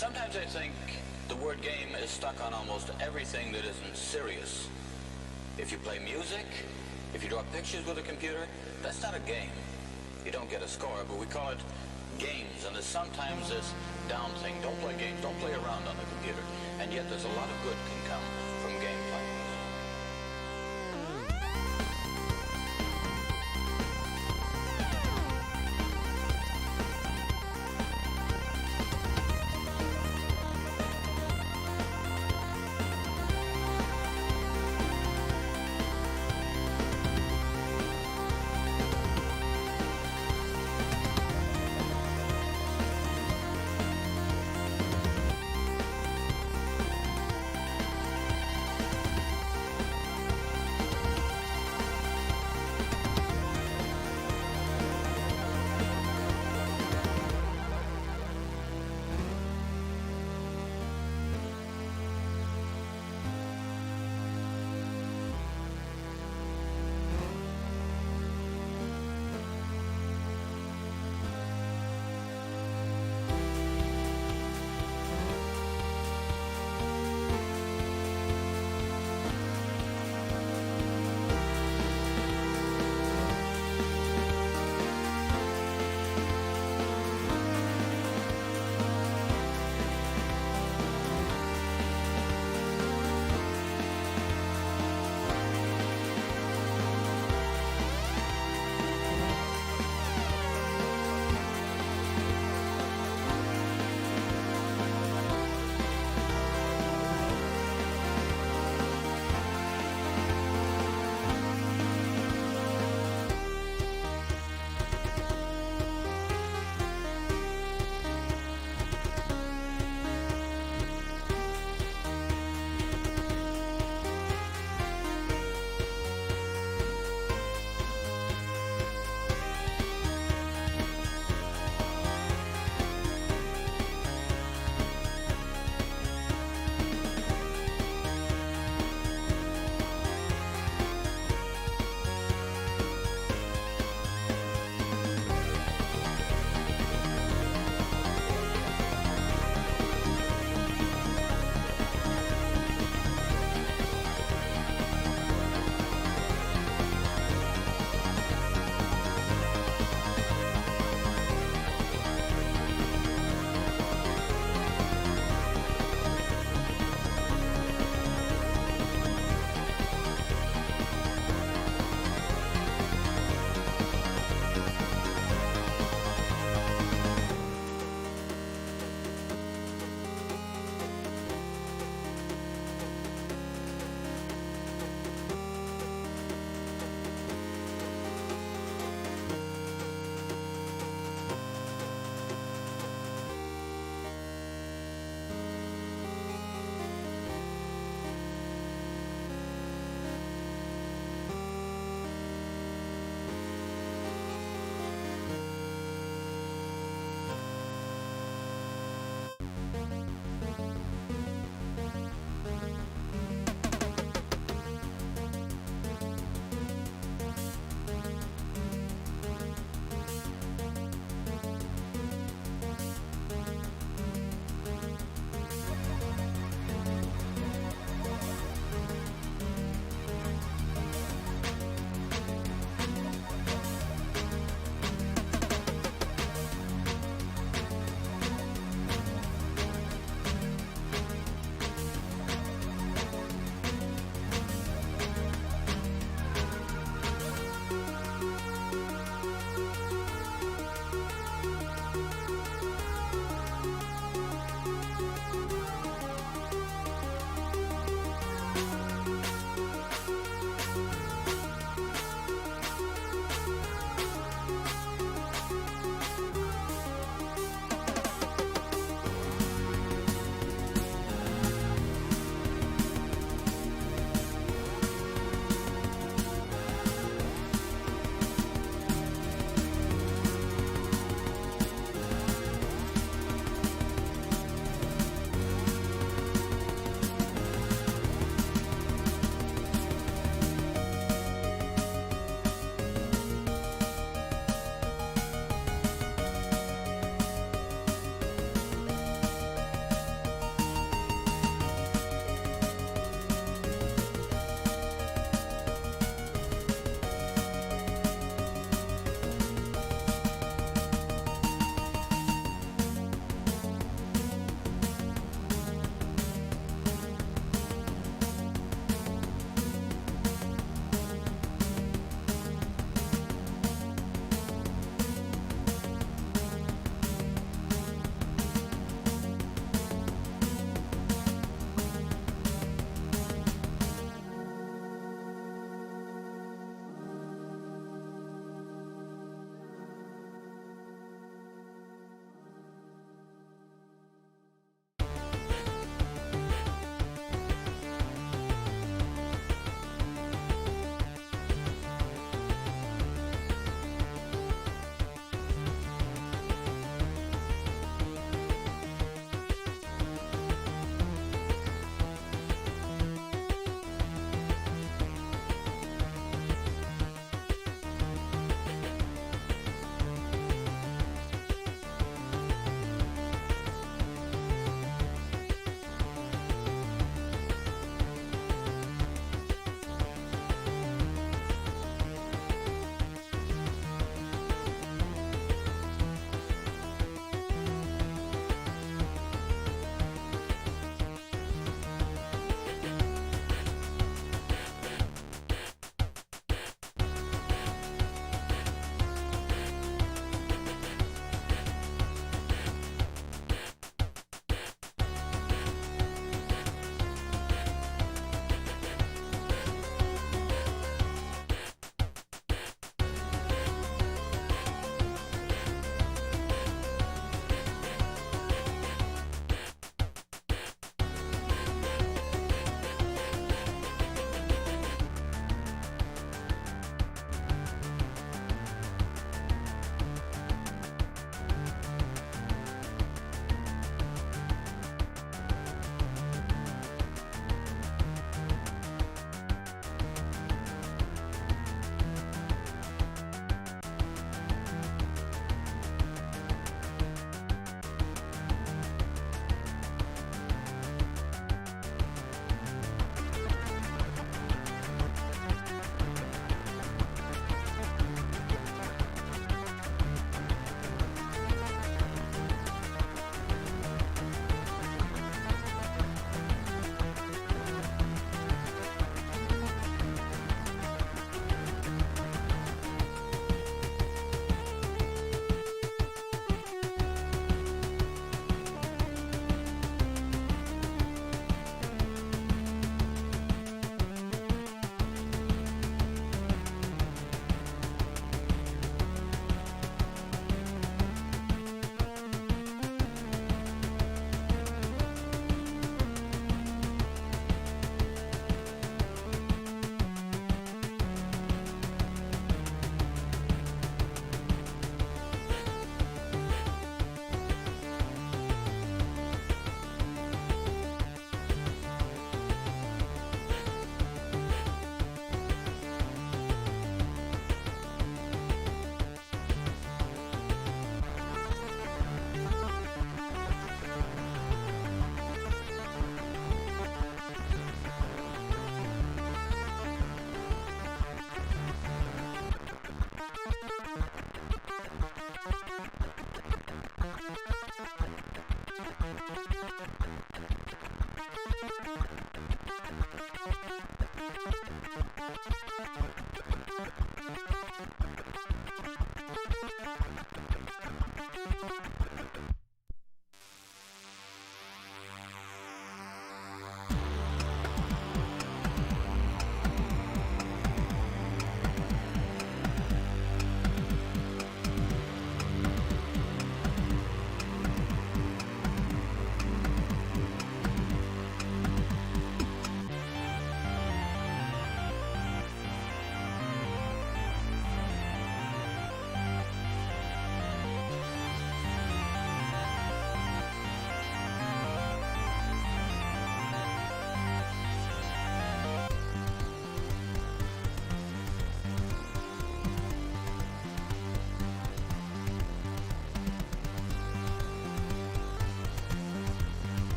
Sometimes I think the word game is stuck on almost everything that isn't serious. If you play music, if you draw pictures with a computer, that's not a game. You don't get a score, but we call it games, and there's sometimes this down thing. Don't play games, don't play around on the computer. And yet there's a lot of good can come from game playing.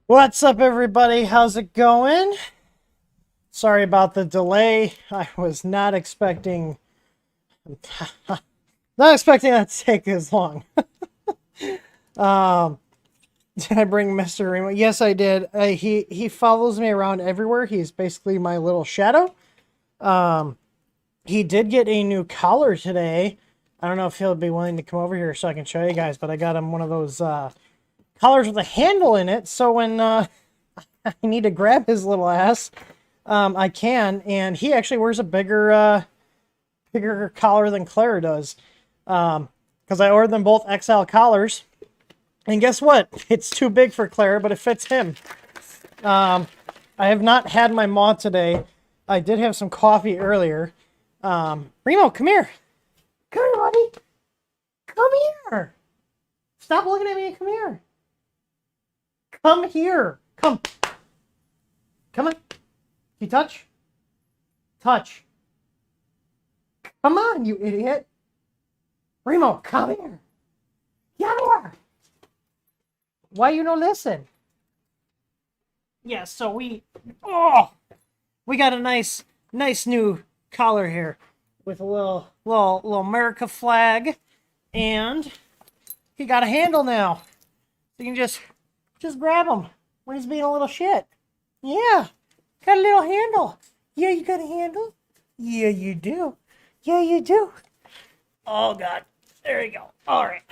What's up, everybody? How's it going? Sorry about the delay. I was not expecting that to take as long. Did I bring Mr. Remo? Yes, I did. He follows me around everywhere. He's basically my little shadow. He did get a new collar today. I don't know if he'll be willing to come over here so I can show you guys, but I got him one of those collars with a handle in it. So when I need to grab his little ass, I can. And he actually wears a bigger collar than Claire does. Because I ordered them both XL collars. And guess what? It's too big for Claire, but it fits him. I have not had my maw today. I did have some coffee earlier. Remo, come here. Come here, buddy. Come here. Stop looking at me. Come here. Come here. Come. Come on. You touch? Touch. Come on, you idiot. Remo, come here. Come here. Why you don't listen? Yeah, so we got a nice new collar here with a little America flag, and he got a handle now. So you can just grab him when he's being a little shit. Yeah, got a little handle. Yeah, you got a handle? Yeah, you do. Yeah, you do. Oh God, there you go. All right.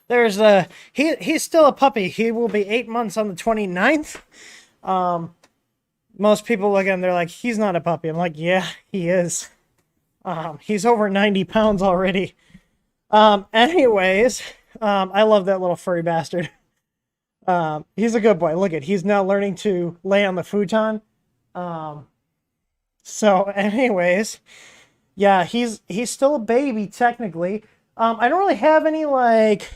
There's he's still a puppy. He will be 8 months on the 29th. Most people look at him, they're like, he's not a puppy. I'm like, yeah, he is. He's over 90 pounds already. Anyways, I love that little furry bastard. He's a good boy. Look at, he's now learning to lay on the futon. So anyways, yeah, he's still a baby technically. I don't really have any like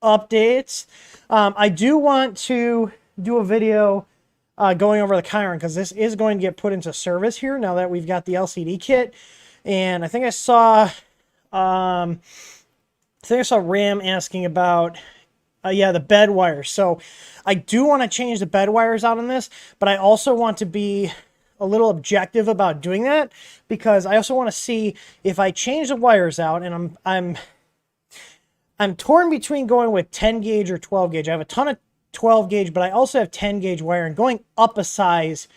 updates. I do want to do a video going over the Chiron because this is going to get put into service here now that we've got the LCD kit. And I think I saw Ram asking about the bed wires. So I do want to change the bed wires out on this, but I also want to be a little objective about doing that because I also want to see if I change the wires out, and I'm torn between going with 10 gauge or 12 gauge. I have a ton of 12 gauge, but I also have 10 gauge wire, and going up a size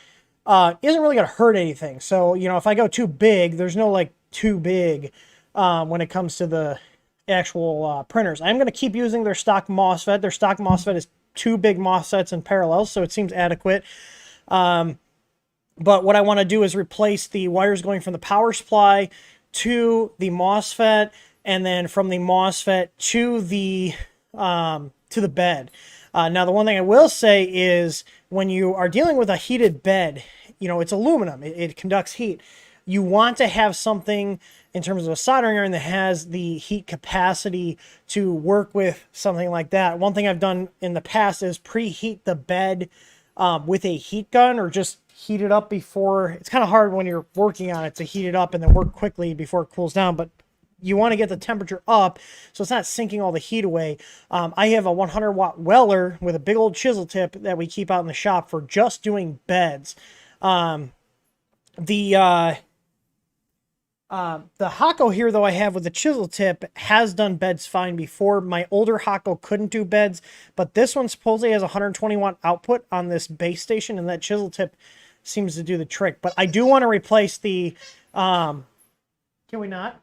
isn't really going to hurt anything. So, you know, if I go too big, there's no like too big when it comes to the actual printers. I'm going to keep using their stock MOSFET. Their stock MOSFET is 2 big MOSFETs in parallel, so it seems adequate. But what I want to do is replace the wires going from the power supply to the MOSFET, and then from the MOSFET to the bed. Now, the one thing I will say is when you are dealing with a heated bed, you know, it's aluminum. It conducts heat. You want to have something in terms of a soldering iron that has the heat capacity to work with something like that. One thing I've done in the past is preheat the bed with a heat gun, or just heat it up before. It's kind of hard when you're working on it to heat it up and then work quickly before it cools down, but you want to get the temperature up so it's not sinking all the heat away. I have a 100-watt Weller with a big old chisel tip that we keep out in the shop for just doing beds. The Hako here, though, I have with the chisel tip has done beds fine before. My older Hako couldn't do beds, but this one supposedly has 120-watt output on this base station, and that chisel tip seems to do the trick. But I do want to replace the... can we not?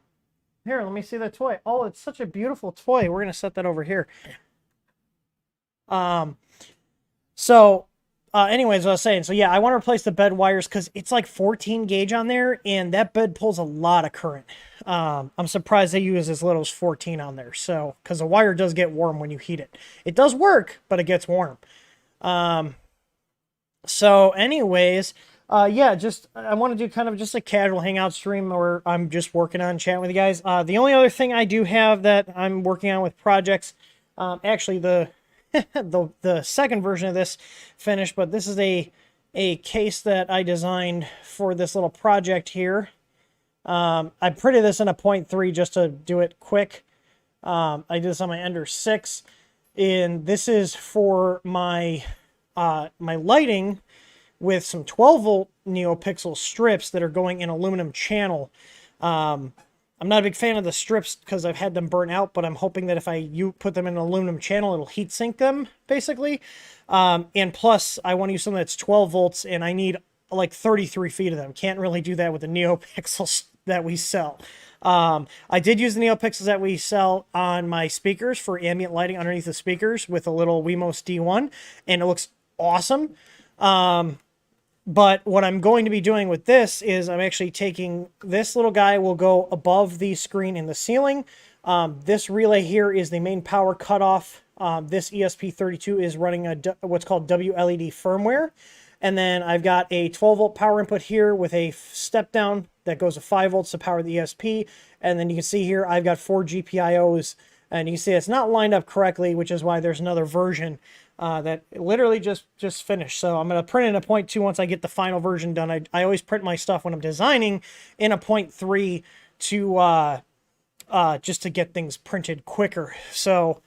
Here, let me see that toy. Oh, it's such a beautiful toy. We're going to set that over here. Anyways, what I was saying, so yeah, I want to replace the bed wires because it's like 14 gauge on there, and that bed pulls a lot of current. I'm surprised they use as little as 14 on there, so, because the wire does get warm when you heat it. It does work, but it gets warm. So anyways, yeah, just, I want to do kind of just a casual hangout stream where I'm just working on chatting with you guys. The only other thing I do have that I'm working on with projects, actually the second version of this finished, but this is a case that I designed for this little project here. I printed this in a 0.3 just to do it quick. I did this on my Ender 6, and this is for my my lighting with some 12-volt NeoPixel strips that are going in aluminum channel. I'm not a big fan of the strips because I've had them burn out, but I'm hoping that if you put them in an aluminum channel, it'll heat sink them, basically. And plus, I want to use something that's 12 volts, and I need like 33 feet of them. Can't really do that with the NeoPixels that we sell. I did use the NeoPixels that we sell on my speakers for ambient lighting underneath the speakers with a little Wemos D1, and it looks awesome. But what I'm going to be doing with this is I'm actually taking this little guy will go above the screen in the ceiling. This relay here is the main power cutoff. This ESP32 is running what's called WLED firmware. And then I've got a 12-volt power input here with a step down that goes to 5 volts to power the ESP. And then you can see here I've got 4 GPIOs. And you can see it's not lined up correctly, which is why there's another version that literally just finished. So I'm going to print in a 0.2 once I get the final version done. I always print my stuff when I'm designing in a 0.3 to just to get things printed quicker. So,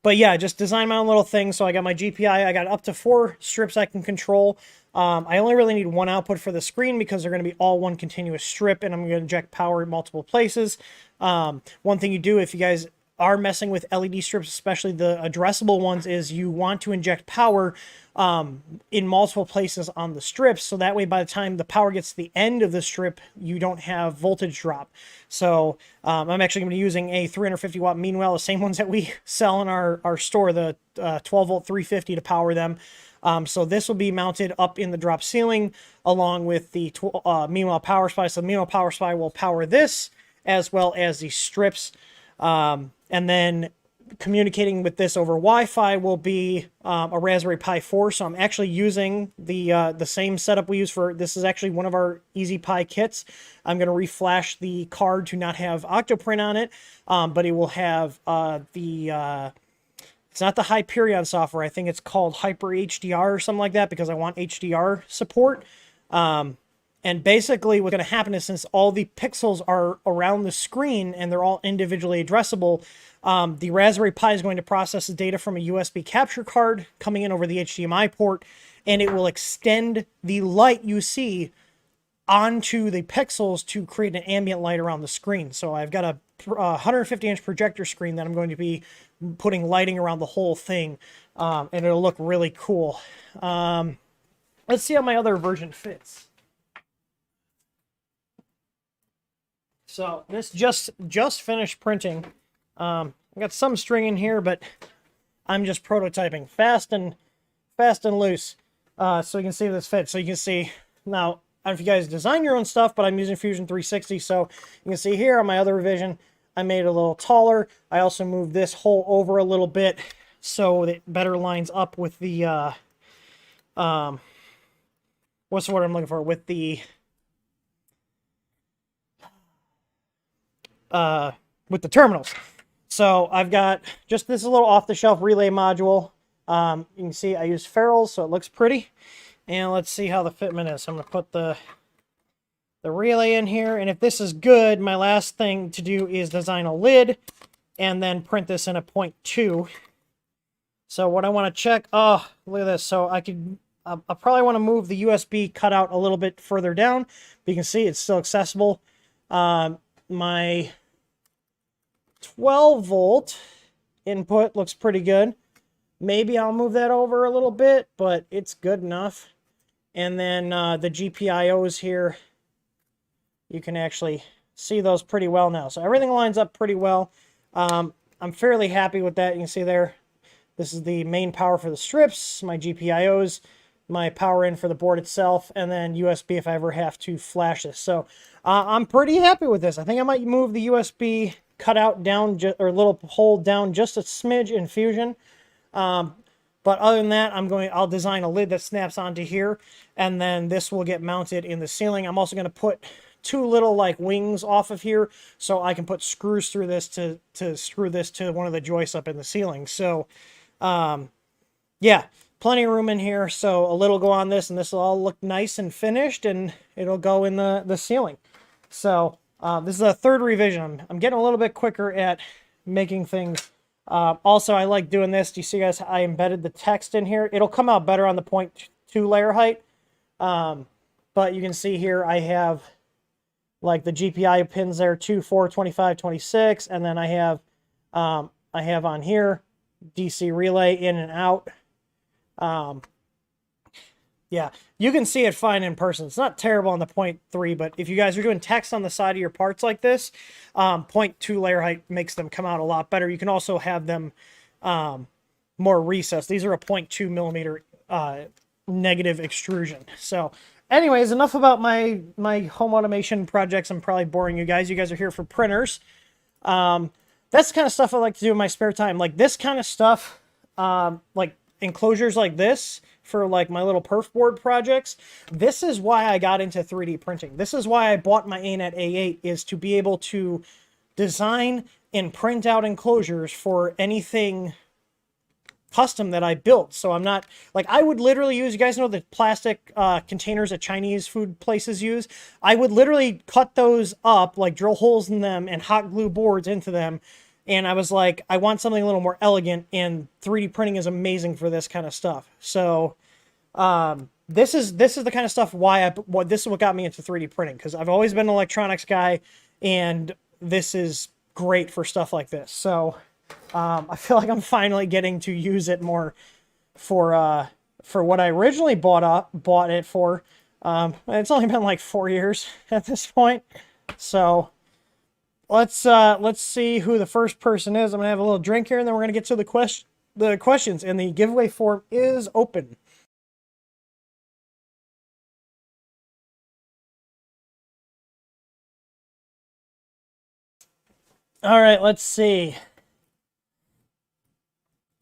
but yeah, just design my own little thing. So I got my GPI. I got up to 4 strips I can control. I only really need 1 output for the screen because they're going to be all one continuous strip, and I'm going to inject power in multiple places. One thing you do if you guys are messing with LED strips, especially the addressable ones, is you want to inject power in multiple places on the strips, so that way by the time the power gets to the end of the strip, you don't have voltage drop. So I'm actually going to be using a 350 watt Meanwell, the same ones that we sell in our store, the 12 volt 350 to power them. So this will be mounted up in the drop ceiling along with the Meanwell power supply. So the Meanwell power supply will power this as well as the strips. And then communicating with this over Wi-Fi will be a Raspberry Pi 4. So I'm actually using the same setup we use for, this is actually one of our Easy Pi kits. I'm going to reflash the card to not have Octoprint on it, but it will have it's not the Hyperion software. I think it's called Hyper HDR or something like that because I want HDR support. And basically what's going to happen is since all the pixels are around the screen and they're all individually addressable, the Raspberry Pi is going to process the data from a USB capture card coming in over the HDMI port, and it will extend the light you see onto the pixels to create an ambient light around the screen. So I've got a 150-inch projector screen that I'm going to be putting lighting around the whole thing, and it'll look really cool. Let's see how my other version fits. So this just finished printing. I got some string in here, but I'm just prototyping fast and loose. So you can see this fits. So you can see now. I don't know if you guys design your own stuff, but I'm using Fusion 360. So you can see here on my other revision, I made it a little taller. I also moved this hole over a little bit so that it better lines up with the what's the word I'm looking for? With the terminals. So I've got just this little off-the-shelf relay module. You can see I use ferrules, so it looks pretty. And let's see how the fitment is. I'm going to put the relay in here. And if this is good, my last thing to do is design a lid and then print this in a 0.2. So what I want to check, oh, look at this. So I probably want to move the USB cutout a little bit further down. But you can see it's still accessible. My 12 volt input looks pretty good. Maybe I'll move that over a little bit, but it's good enough. And then the GPIOs here, you can actually see those pretty well now. So everything lines up pretty well. I'm fairly happy with that. You can see there, this is the main power for the strips, my GPIOs, my power in for the board itself, and then USB if I ever have to flash this. So I'm pretty happy with this. I think I might move the USB cutout down, or little hole down just a smidge in Fusion. But other than that, I'll design a lid that snaps onto here, and then this will get mounted in the ceiling. I'm also going to put 2 little like wings off of here so I can put screws through this to screw this to one of the joists up in the ceiling. So, yeah, plenty of room in here. So a lid will go on this, and this will all look nice and finished, and it'll go in the ceiling. So, this is a 3rd revision. I'm getting a little bit quicker at making things Also, I like doing this. Do you see, guys, I embedded the text in here. It'll come out better on the 0.2 layer height. But you can see here I have like the GPIO pins there, 2, 4, 25, 26, and then I have on here DC relay in and out. Yeah, you can see it fine in person. It's not terrible on the 0.3, but if you guys are doing text on the side of your parts like this, 0.2 layer height makes them come out a lot better. You can also have them more recessed. These are a 0.2 millimeter negative extrusion. So anyways, enough about my home automation projects. I'm probably boring you guys. You guys are here for printers. That's the kind of stuff I like to do in my spare time. Like this kind of stuff, like enclosures like this for like my little perf board projects. This is why I got into 3D printing. This is why I bought my ANET A8, is to be able to design and print out enclosures for anything custom that I built. So I'm not like, I would literally use, you guys know the plastic containers that Chinese food places use. I would literally cut those up, like drill holes in them and hot glue boards into them. And I was like, I want something a little more elegant, and 3D printing is amazing for this kind of stuff. So this is the kind of stuff this is what got me into 3D printing, because I've always been an electronics guy, and this is great for stuff like this. So I feel like I'm finally getting to use it more for what I originally bought it for. It's only been like 4 years at this point. So let's see who the first person is. I'm gonna have a little drink here, and then we're gonna get to the questions. And the giveaway form is open. All right, let's see.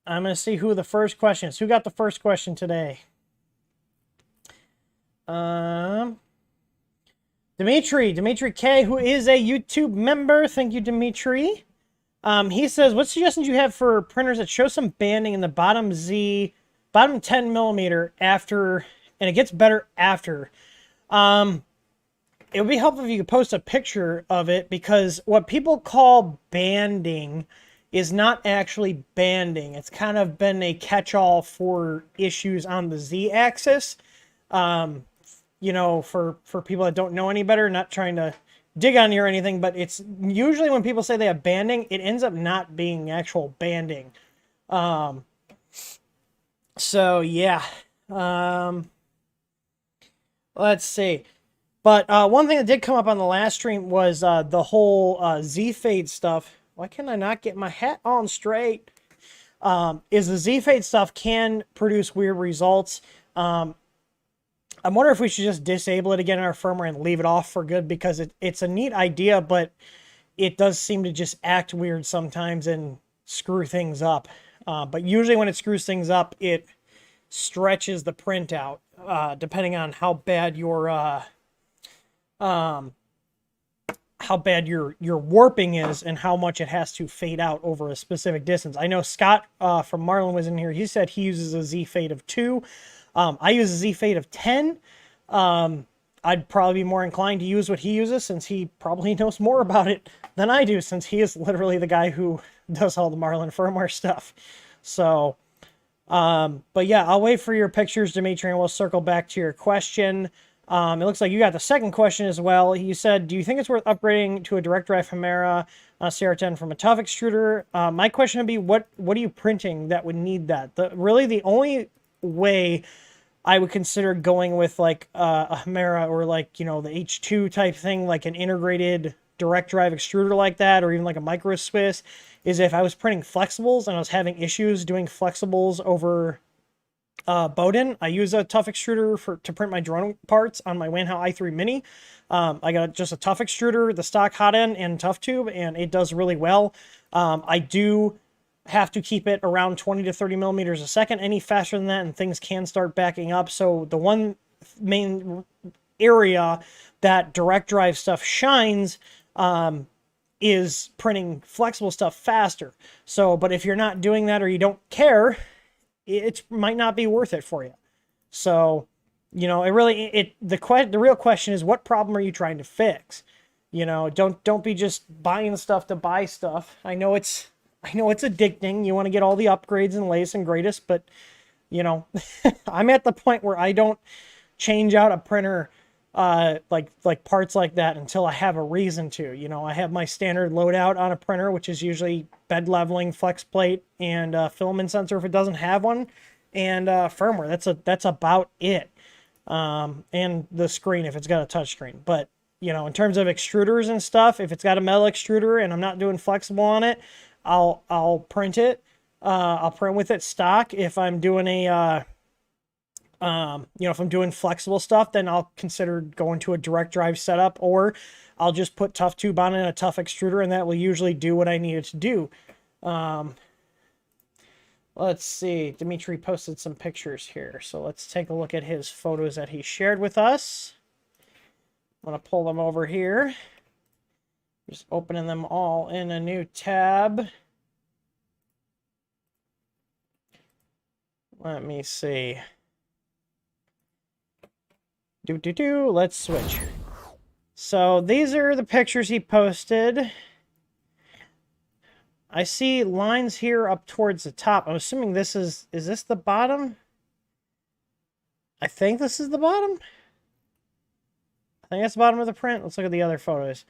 I'm going to see who the first question is. Who got the first question today? Dimitri K, who is a YouTube member. Thank you, Dimitri. He says, what suggestions do you have for printers that show some banding in the bottom 10 millimeter after, and it gets better after? It would be helpful if you could post a picture of it, because what people call banding is not actually banding. It's kind of been a catch-all for issues on the Z-axis. You know, for people that don't know any better, not trying to dig on you or anything, but it's usually when people say they have banding, it ends up not being actual banding. So yeah. Let's see. But one thing that did come up on the last stream was the whole Z-fade stuff. Why can I not get my hat on straight? Is the Z-fade stuff can produce weird results. I'm wondering if we should just disable it again in our firmware and leave it off for good, because it's a neat idea, but it does seem to just act weird sometimes and screw things up. But usually when it screws things up, it stretches the printout, depending on how bad your warping is and how much it has to fade out over a specific distance. I know Scott from Marlin was in here. He said he uses a Z fade of 2. I use a Z fade of 10. I'd probably be more inclined to use what he uses, since he probably knows more about it than I do, since he is literally the guy who does all the Marlin firmware stuff. So, but yeah, I'll wait for your pictures, Dimitri, and we'll circle back to your question. It looks like you got the second question as well. You said, do you think it's worth upgrading to a direct drive Hemera CR10 from a tough extruder? My question would be, what are you printing that would need that? Really the only way I would consider going with like a Hemera, or like, you know, the H2 type thing, like an integrated direct drive extruder like that, or even like a micro Swiss, is if I was printing flexibles and I was having issues doing flexibles over Bowden. I use a tough extruder to print my drone parts on my Wanhao i3 Mini. I got just a tough extruder, the stock hot end, and tough tube, and it does really well. I do have to keep it around 20 to 30 millimeters a second. Any faster than that, and things can start backing up. So the one main area that direct drive stuff shines is printing flexible stuff faster. So, but if you're not doing that, or you don't care, it might not be worth it for you. So, you know, the real question is, what problem are you trying to fix? You know, don't be just buying stuff to buy stuff. I know it's I know it's addicting. You want to get all the upgrades and latest and greatest, but, you know, I'm at the point where I don't change out a printer like parts like that until I have a reason to. You know, I have my standard loadout on a printer, which is usually bed leveling, flex plate, and filament sensor if it doesn't have one, and firmware. That's about it. And the screen if it's got a touch screen. But, you know, in terms of extruders and stuff, if it's got a metal extruder and I'm not doing flexible on it, I'll print it. I'll print with it stock. If I'm doing a if I'm doing flexible stuff, then I'll consider going to a direct drive setup, or I'll just put tough tube on it and a tough extruder, and that will usually do what I need it to do. Let's see. Dimitri posted some pictures here, so let's take a look at his photos that he shared with us. I'm going to pull them over here. Just opening them all in a new tab. Let me see. Let's switch. So these are the pictures he posted. I see lines here up towards the top. I'm assuming this is this the bottom? I think this is the bottom. I think that's the bottom of the print. Let's look at the other photos.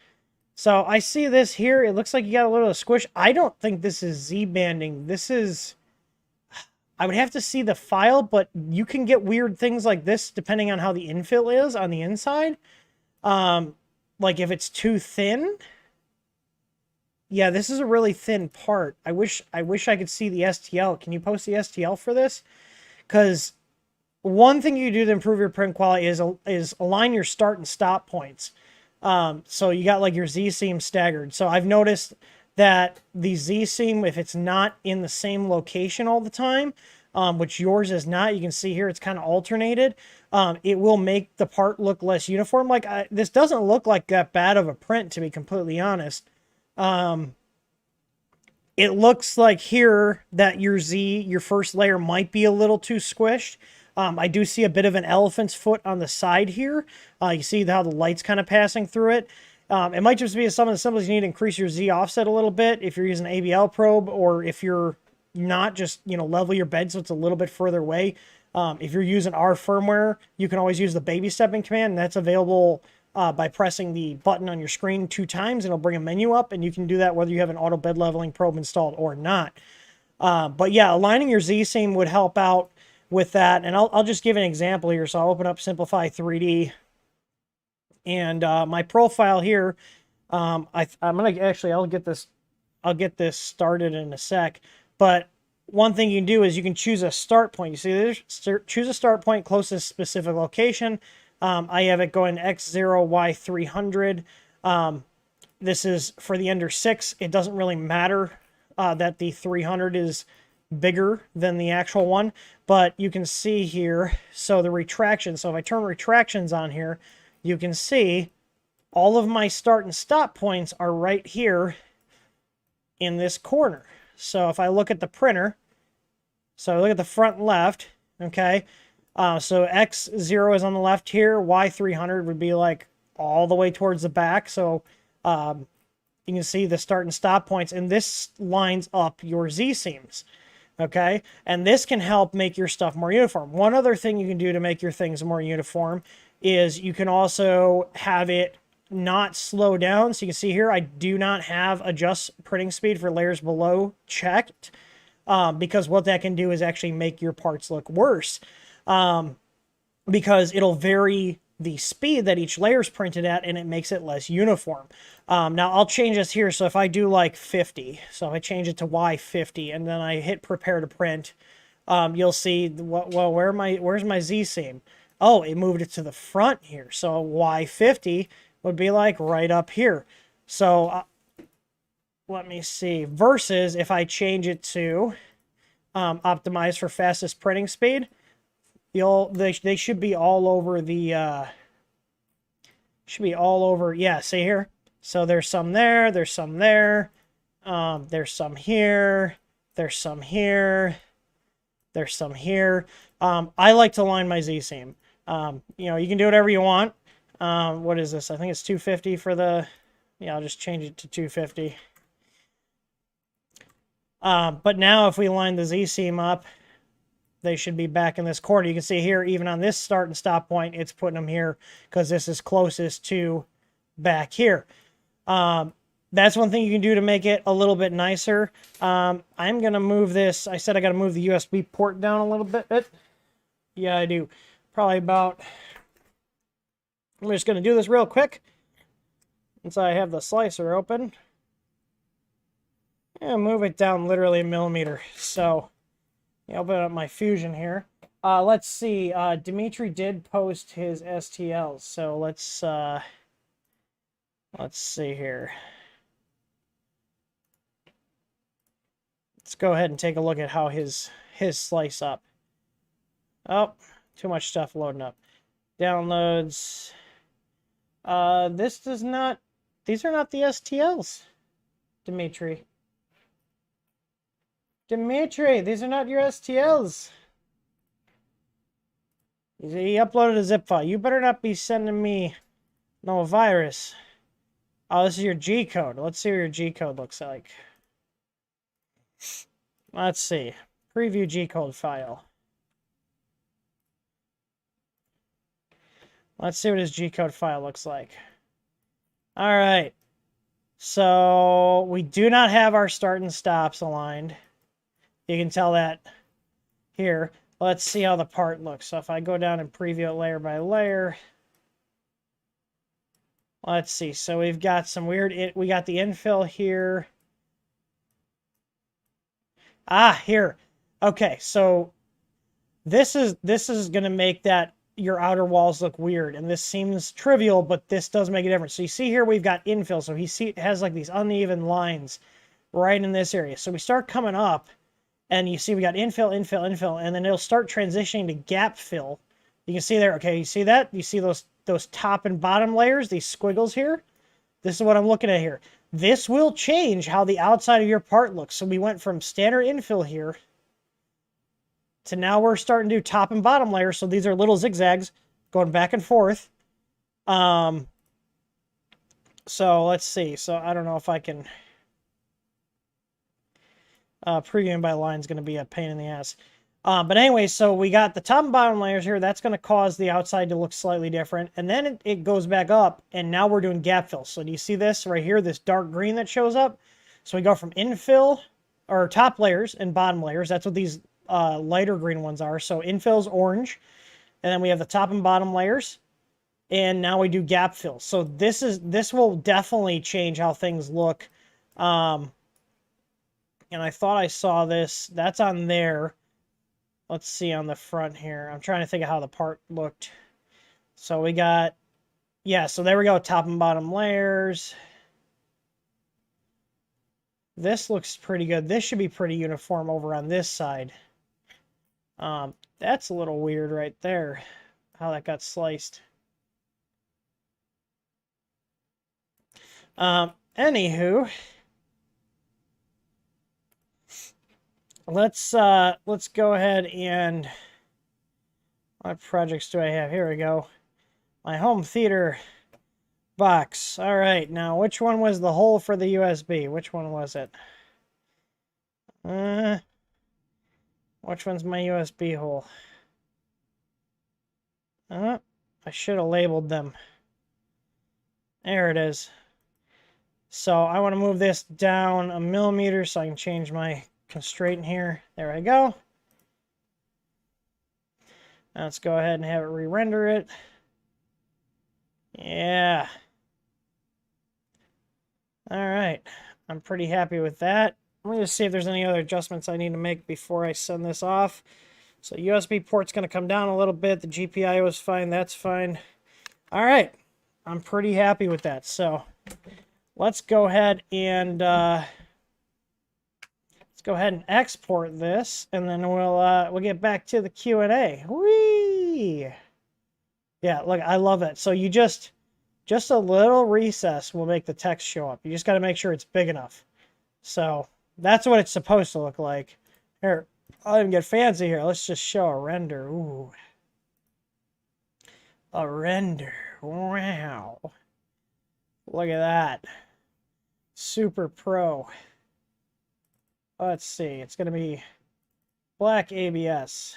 So I see this here. It looks like you got a little squish. I don't think this is Z-banding. This is... I would have to see the file, but you can get weird things like this depending on how the infill is on the inside. Like if it's too thin. Yeah, this is a really thin part. I wish I could see the STL. Can you post the STL for this? Because one thing you do to improve your print quality is align your start and stop points. So you got like your Z-seam staggered. So I've noticed that the Z-seam, if it's not in the same location all the time, which yours is not, you can see here it's kind of alternated, it will make the part look less uniform. Like this doesn't look like that bad of a print, to be completely honest. It looks like here that your first layer might be a little too squished. I do see a bit of an elephant's foot on the side here. You see how the light's kind of passing through it. It might just be some of the symbols you need to increase your Z offset a little bit if you're using an ABL probe, or if you're not, just, you know, level your bed so it's a little bit further away. If you're using our firmware, you can always use the baby stepping command, and that's available by pressing the button on your screen 2 times, and it'll bring a menu up, and you can do that whether you have an auto bed leveling probe installed or not. But yeah, aligning your Z-seam would help out with that, and I'll just give an example here. So I'll open up Simplify 3D, and my profile here, I'm gonna actually I'll get this started in a sec. But one thing you can do is you can choose a start point. You see there's choose a start point close to a specific location. I have it going X0, Y300. This is for the Ender 6. It doesn't really matter that the 300 is bigger than the actual one, but you can see here, so the retraction. So if I turn retractions on here, you can see all of my start and stop points are right here in this corner. So if I look at the printer, so I look at the front left, okay, so X0 is on the left here, Y300 would be like all the way towards the back, so you can see the start and stop points, and this lines up your Z-seams, okay, and this can help make your stuff more uniform. One other thing you can do to make your things more uniform is you can also have it not slow down. So you can see here, I do not have adjust printing speed for layers below checked, because what that can do is actually make your parts look worse, because it'll vary the speed that each layer is printed at, and it makes it less uniform. Now I'll change this here. So if I do like 50, so if I change it to Y50 and then I hit prepare to print, you'll see, well, where's my Z-seam? Oh, it moved it to the front here. So Y50 would be like right up here. So let me see. Versus if I change it to optimize for fastest printing speed, they should be all over the yeah, see here. So there's some there, there's some there, there's some here, there's some here, there's some here. I like to line my Z-seam. You know, you can do whatever you want. What is this? I think it's 250 for the, yeah, I'll just change it to 250. But now if we line the Z-seam up, they should be back in this corner. You can see here, even on this start and stop point, it's putting them here because this is closest to back here. That's one thing you can do to make it a little bit nicer. I'm going to move this. I said I got to move the USB port down a little bit. Yeah, I do. Probably about... I'm just going to do this real quick since I have the slicer open. And move it down literally a millimeter. So, open up my Fusion here. Let's see. Dimitri did post his STLs. So let's see here. Let's go ahead and take a look at how his slice up. Oh, too much stuff loading up. Downloads. This does not... These are not the STLs, Dimitri. Dimitri, these are not your STLs. He uploaded a zip file. You better not be sending me no virus. Oh, this is your G code. Let's see what your G code looks like. Let's see. Preview G code file. Let's see what his G code file looks like. All right. So we do not have our start and stops aligned. You can tell that here. Let's see how the part looks. So if I go down and preview it layer by layer, let's see. So we've got some weird, we got the infill here. Ah, here. Okay, so this is going to make that your outer walls look weird, and this seems trivial, but this does make a difference. So you see here we've got infill, so it has like these uneven lines right in this area. So we start coming up, and you see we got infill, infill, infill, and then it'll start transitioning to gap fill. You can see there, okay, you see that? You see those top and bottom layers, these squiggles here? This is what I'm looking at here. This will change how the outside of your part looks. So we went from standard infill here to now we're starting to do top and bottom layers. So these are little zigzags going back and forth. So let's see. So I don't know if I can... previewing by line is going to be a pain in the ass. But anyway, so we got the top and bottom layers here. That's going to cause the outside to look slightly different. And then it goes back up, and now we're doing gap fill. So do you see this right here, this dark green that shows up? So we go from infill, or top layers and bottom layers. That's what these lighter green ones are. So infill's orange, and then we have the top and bottom layers. And now we do gap fill. So this will definitely change how things look. And I thought I saw this. That's on there. Let's see on the front here. I'm trying to think of how the part looked. So we got, yeah, so there we go. Top and bottom layers. This looks pretty good. This should be pretty uniform over on this side. That's a little weird right there, how that got sliced. Anywho, let's go ahead and, what projects do I have? Here we go. My home theater box. All right, now which one was the hole for the USB? Which one was it? Which one's my USB hole? I should have labeled them. There it is. So I want to move this down a millimeter so I can change my constraint here. There I go. Now let's go ahead and have it re-render it. Yeah. All right. I'm pretty happy with that. Let me just see if there's any other adjustments I need to make before I send this off. So USB port's going to come down a little bit. The GPIO is fine. That's fine. All right. I'm pretty happy with that. So let's go ahead and export this, and then we'll get back to the Q&A. Whee! Yeah, look, I love it. So you just a little recess will make the text show up. You just got to make sure it's big enough. So that's what it's supposed to look like. Here, I'll even get fancy here. Let's just show a render. Ooh. A render. Wow. Look at that. Super Pro. Let's see. It's going to be black ABS.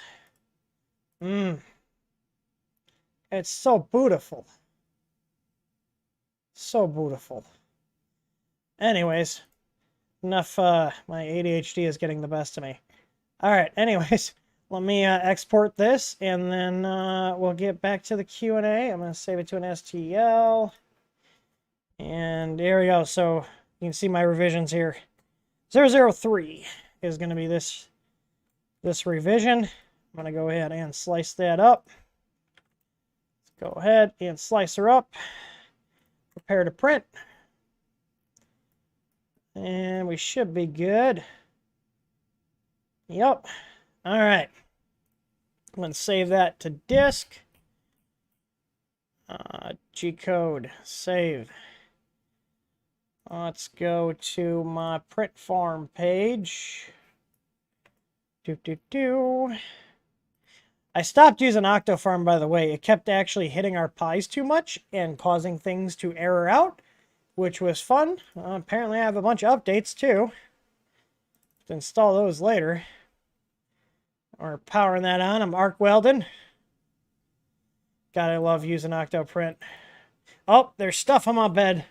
It's so beautiful. So beautiful. Anyways, enough. My ADHD is getting the best of me. All right. Anyways, let me export this, and then we'll get back to the Q&A. I'm going to save it to an STL. And there we go. So you can see my revisions here. 003 is going to be this revision. I'm going to go ahead and slice that up. Let's go ahead and slice her up. Prepare to print. And we should be good. Yep. All right. I'm going to save that to disk. G-code. Save. Let's go to my print farm page. I stopped using Octofarm, by the way. It kept actually hitting our pies too much and causing things to error out, which was fun. Apparently I have a bunch of updates too. To install those later. We're powering that on. I'm arc welding. God, I love using Octoprint. Oh, there's stuff on my bed.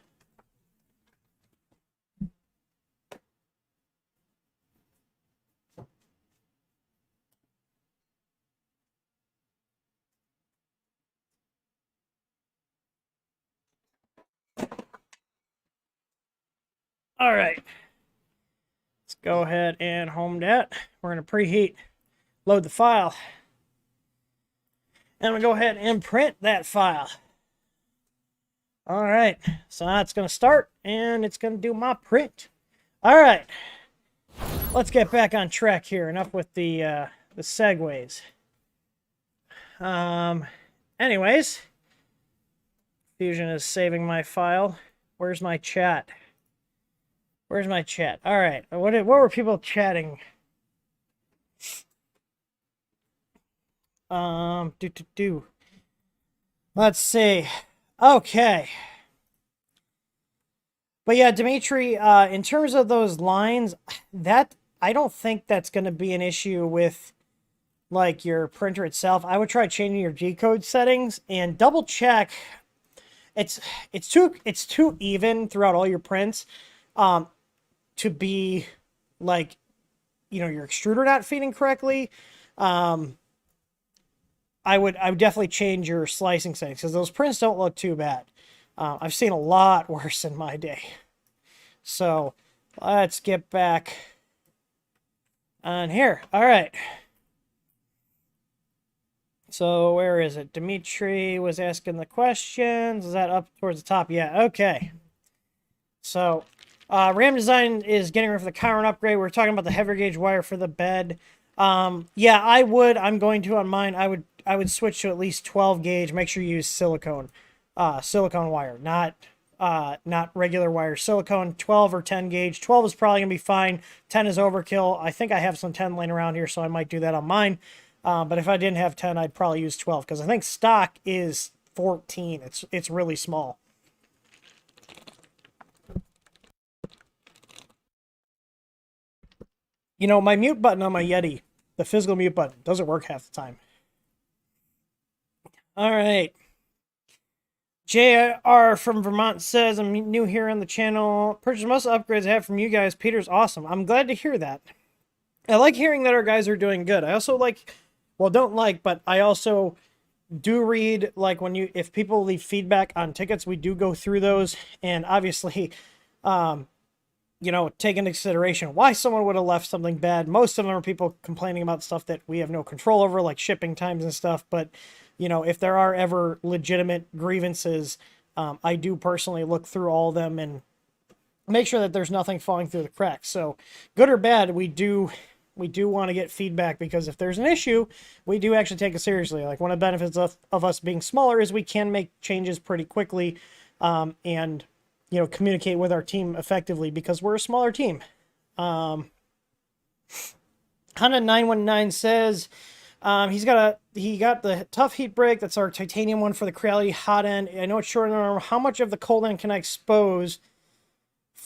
All right. Let's go ahead and home that. We're going to preheat, load the file. And I'm going to go ahead and print that file. All right. So now it's going to start, and it's going to do my print. All right. Let's get back on track here. Enough with the segues. Anyways, Fusion is saving my file. Where's my chat? Where's my chat? All right. What were people chatting? Let's see. Okay. But yeah, Dimitri, in terms of those lines, that I don't think that's going to be an issue with like your printer itself. I would try changing your G-code settings and double check. It's too even throughout all your prints. To be like, you know, your extruder not feeding correctly. I would definitely change your slicing settings because those prints don't look too bad. I've seen a lot worse in my day. So let's get back on here. All right. So where is it? Dimitri was asking the questions. Is that up towards the top? Yeah. Okay. So RAM Design is getting ready for the Chiron upgrade. We're talking about the heavier gauge wire for the bed. Yeah, I would. I'm going to on mine. I would switch to at least 12 gauge. Make sure you use silicone wire, not regular wire. Silicone 12 or 10 gauge. 12 is probably gonna be fine. 10 is overkill. I think I have some 10 laying around here, so I might do that on mine. But if I didn't have 10, I'd probably use 12 because I think stock is 14. It's really small. You know, my mute button on my Yeti, the physical mute button, doesn't work half the time. All right. JR from Vermont says, I'm new here on the channel. Purchased most upgrades I have from you guys. Peter's awesome. I'm glad to hear that. I like hearing that our guys are doing good. I also like, well, don't like, but I also do read, like, if people leave feedback on tickets, we do go through those. And obviously, you know, take into consideration why someone would have left something bad. Most of them are people complaining about stuff that we have no control over, like shipping times and stuff. But, you know, if there are ever legitimate grievances, I do personally look through all of them and make sure that there's nothing falling through the cracks. So good or bad, we do want to get feedback, because if there's an issue, we do actually take it seriously. Like, one of the benefits of us being smaller is we can make changes pretty quickly, and, you know, communicate with our team effectively because we're a smaller team. Honda919 says he got the tough heat break. That's our titanium one for the Creality hot end. I know it's short on arm. How much of the cold end can I expose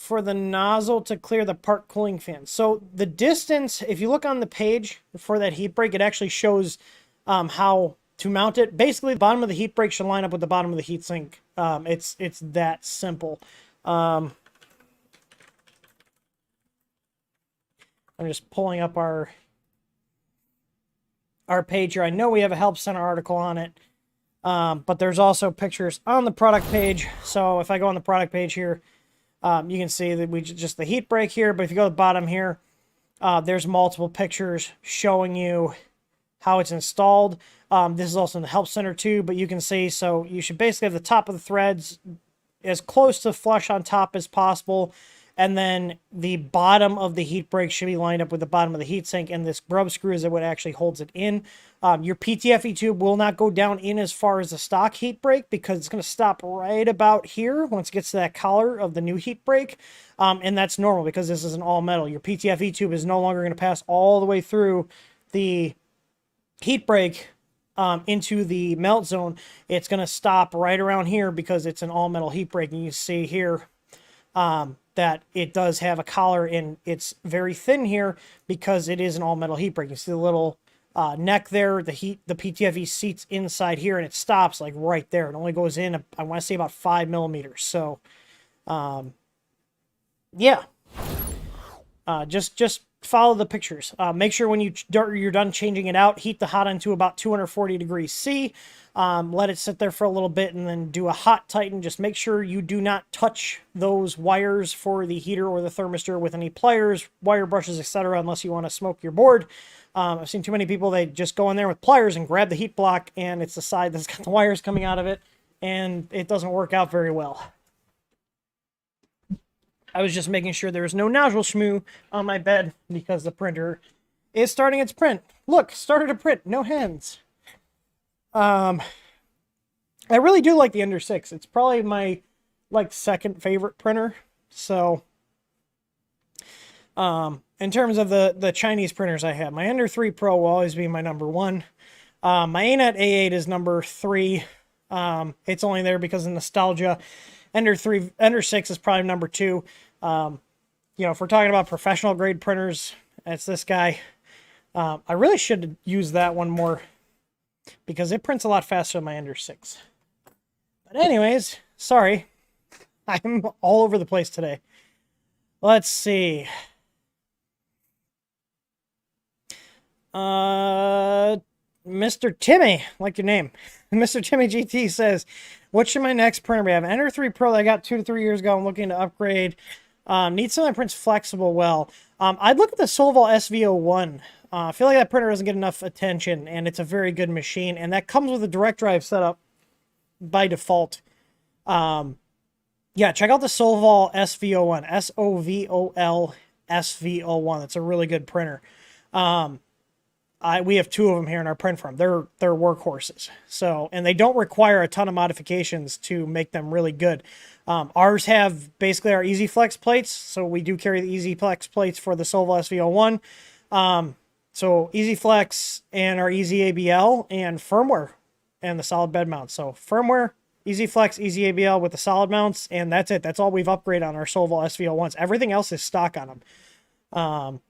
for the nozzle to clear the part cooling fan. So the distance, if you look on the page for that heat break, it actually shows how to mount it. Basically, the bottom of the heat break should line up with the bottom of the heat sink. It's that simple. I'm just pulling up our page here. I know we have a Help Center article on it, but there's also pictures on the product page. So if I go on the product page here, you can see that we just the heat break here. But if you go to the bottom here, there's multiple pictures showing you how it's installed. This is also in the Help Center too, but you can see, so you should basically have the top of the threads as close to flush on top as possible. And then the bottom of the heat break should be lined up with the bottom of the heatsink, and this grub screw is what actually holds it in. Your PTFE tube will not go down in as far as the stock heat break because it's going to stop right about here once it gets to that collar of the new heat break. And that's normal because this is an all metal. Your PTFE tube is no longer going to pass all the way through the heat break into the melt zone. It's going to stop right around here because it's an all metal heat break. And you see here that it does have a collar, and it's very thin here because it is an all metal heat break. You see the little neck there, the PTFE seats inside here, and it stops like right there. It only goes in, I want to say, about 5 millimeters. So yeah, just follow the pictures. Make sure when you're done changing it out, heat the hot end to about 240 degrees C. Let it sit there for a little bit and then do a hot tighten. Just make sure you do not touch those wires for the heater or the thermistor with any pliers, wire brushes, etc. unless you want to smoke your board. I've seen too many people, they just go in there with pliers and grab the heat block, and it's the side that's got the wires coming out of it, and it doesn't work out very well. I was just making sure there was no nozzle schmoo on my bed because the printer is starting its print. Look, started to print, no hands. I really do like the Ender 6. It's probably my second favorite printer. So in terms of the Chinese printers I have, my Ender 3 Pro will always be my number one. My ANET A8 is number 3. It's only there because of nostalgia. Ender 6 is probably number 2. If we're talking about professional grade printers, it's this guy. I really should use that one more because it prints a lot faster than my Ender 6. But anyways, sorry. I'm all over the place today. Let's see. Mr. Timmy, like your name. Mr. Timmy GT says, what should my next printer be? I have an Ender 3 Pro that I got 2 to 3 years ago. I'm looking to upgrade. Need something that prints flexible well. I'd look at the Solval SV01. I feel like that printer doesn't get enough attention, and it's a very good machine, and that comes with a direct drive setup by default. Yeah, check out the Solval SV01, SOVOL SV01. That's a really good printer. We have 2 of them here in our print farm. They're workhorses. So, and they don't require a ton of modifications to make them really good. Ours have basically our EasyFlex plates. So we do carry the EasyFlex plates for the Solval SV01. So EasyFlex and our Easy ABL and firmware and the solid bed mounts. So firmware, EasyFlex, Easy ABL with the solid mounts, and that's it. That's all we've upgraded on our Solval SV01s. Everything else is stock on them.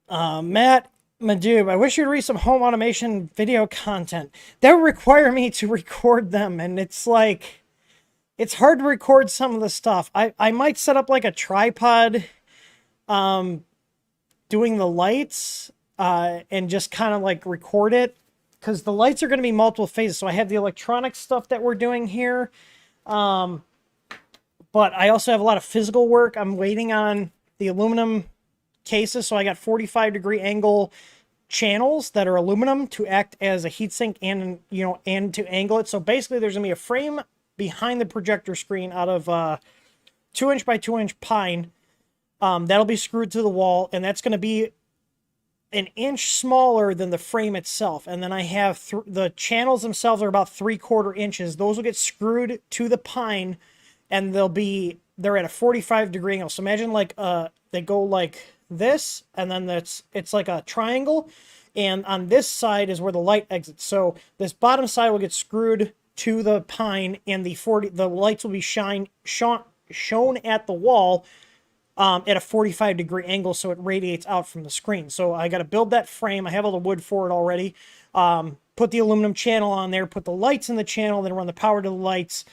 Matt Madub, I wish you'd read some home automation video content. That would require me to record them, and it's like, it's hard to record some of the stuff. I might set up like a tripod doing the lights and just kind of like record it, because the lights are going to be multiple phases. So I have the electronic stuff that we're doing here, but I also have a lot of physical work. I'm waiting on the aluminum cases, so I got 45-degree angle channels that are aluminum to act as a heatsink and to angle it. So basically there's gonna be a frame behind the projector screen out of 2-inch by 2-inch pine that'll be screwed to the wall, and that's going to be an inch smaller than the frame itself. And then I have the channels themselves are about 3/4 inches. Those will get screwed to the pine, and they're at a 45-degree angle. So imagine like they go like this, and then it's like a triangle, and on this side is where the light exits. So this bottom side will get screwed to the pine, and the lights will be shown at the wall at a 45-degree angle, so it radiates out from the screen. So I got to build that frame. I have all the wood for it already. Put the aluminum channel on there, put the lights in the channel, then run the power to the lights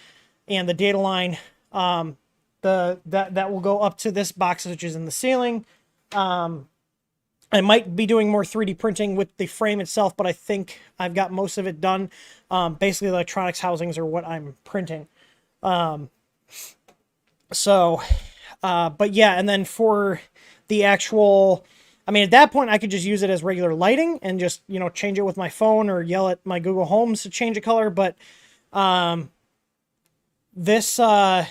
and the data line. That will go up to this box, which is in the ceiling. I might be doing more 3D printing with the frame itself, but I think I've got most of it done. Basically, the electronics housings are what I'm printing. But yeah, and then for the actual, I mean, at that point, I could just use it as regular lighting and just, you know, change it with my phone or yell at my Google Homes to change a color. But this, the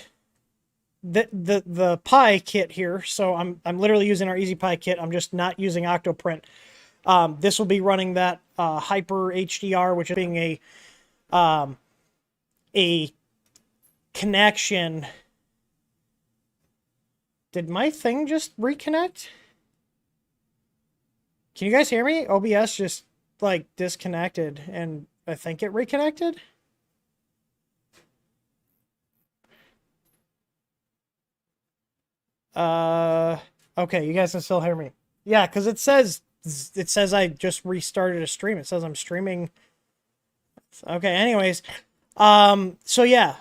Pi kit here, so I'm literally using our Easy Pi kit. I'm just not using Octoprint. This will be running that Hyper HDR, which is being a connection. Did my thing just reconnect? Can you guys hear me? OBS just like disconnected, and I think it reconnected. Okay, you guys can still hear me. Yeah, because it says I just restarted a stream. It says I'm streaming. Okay, anyways. So yeah,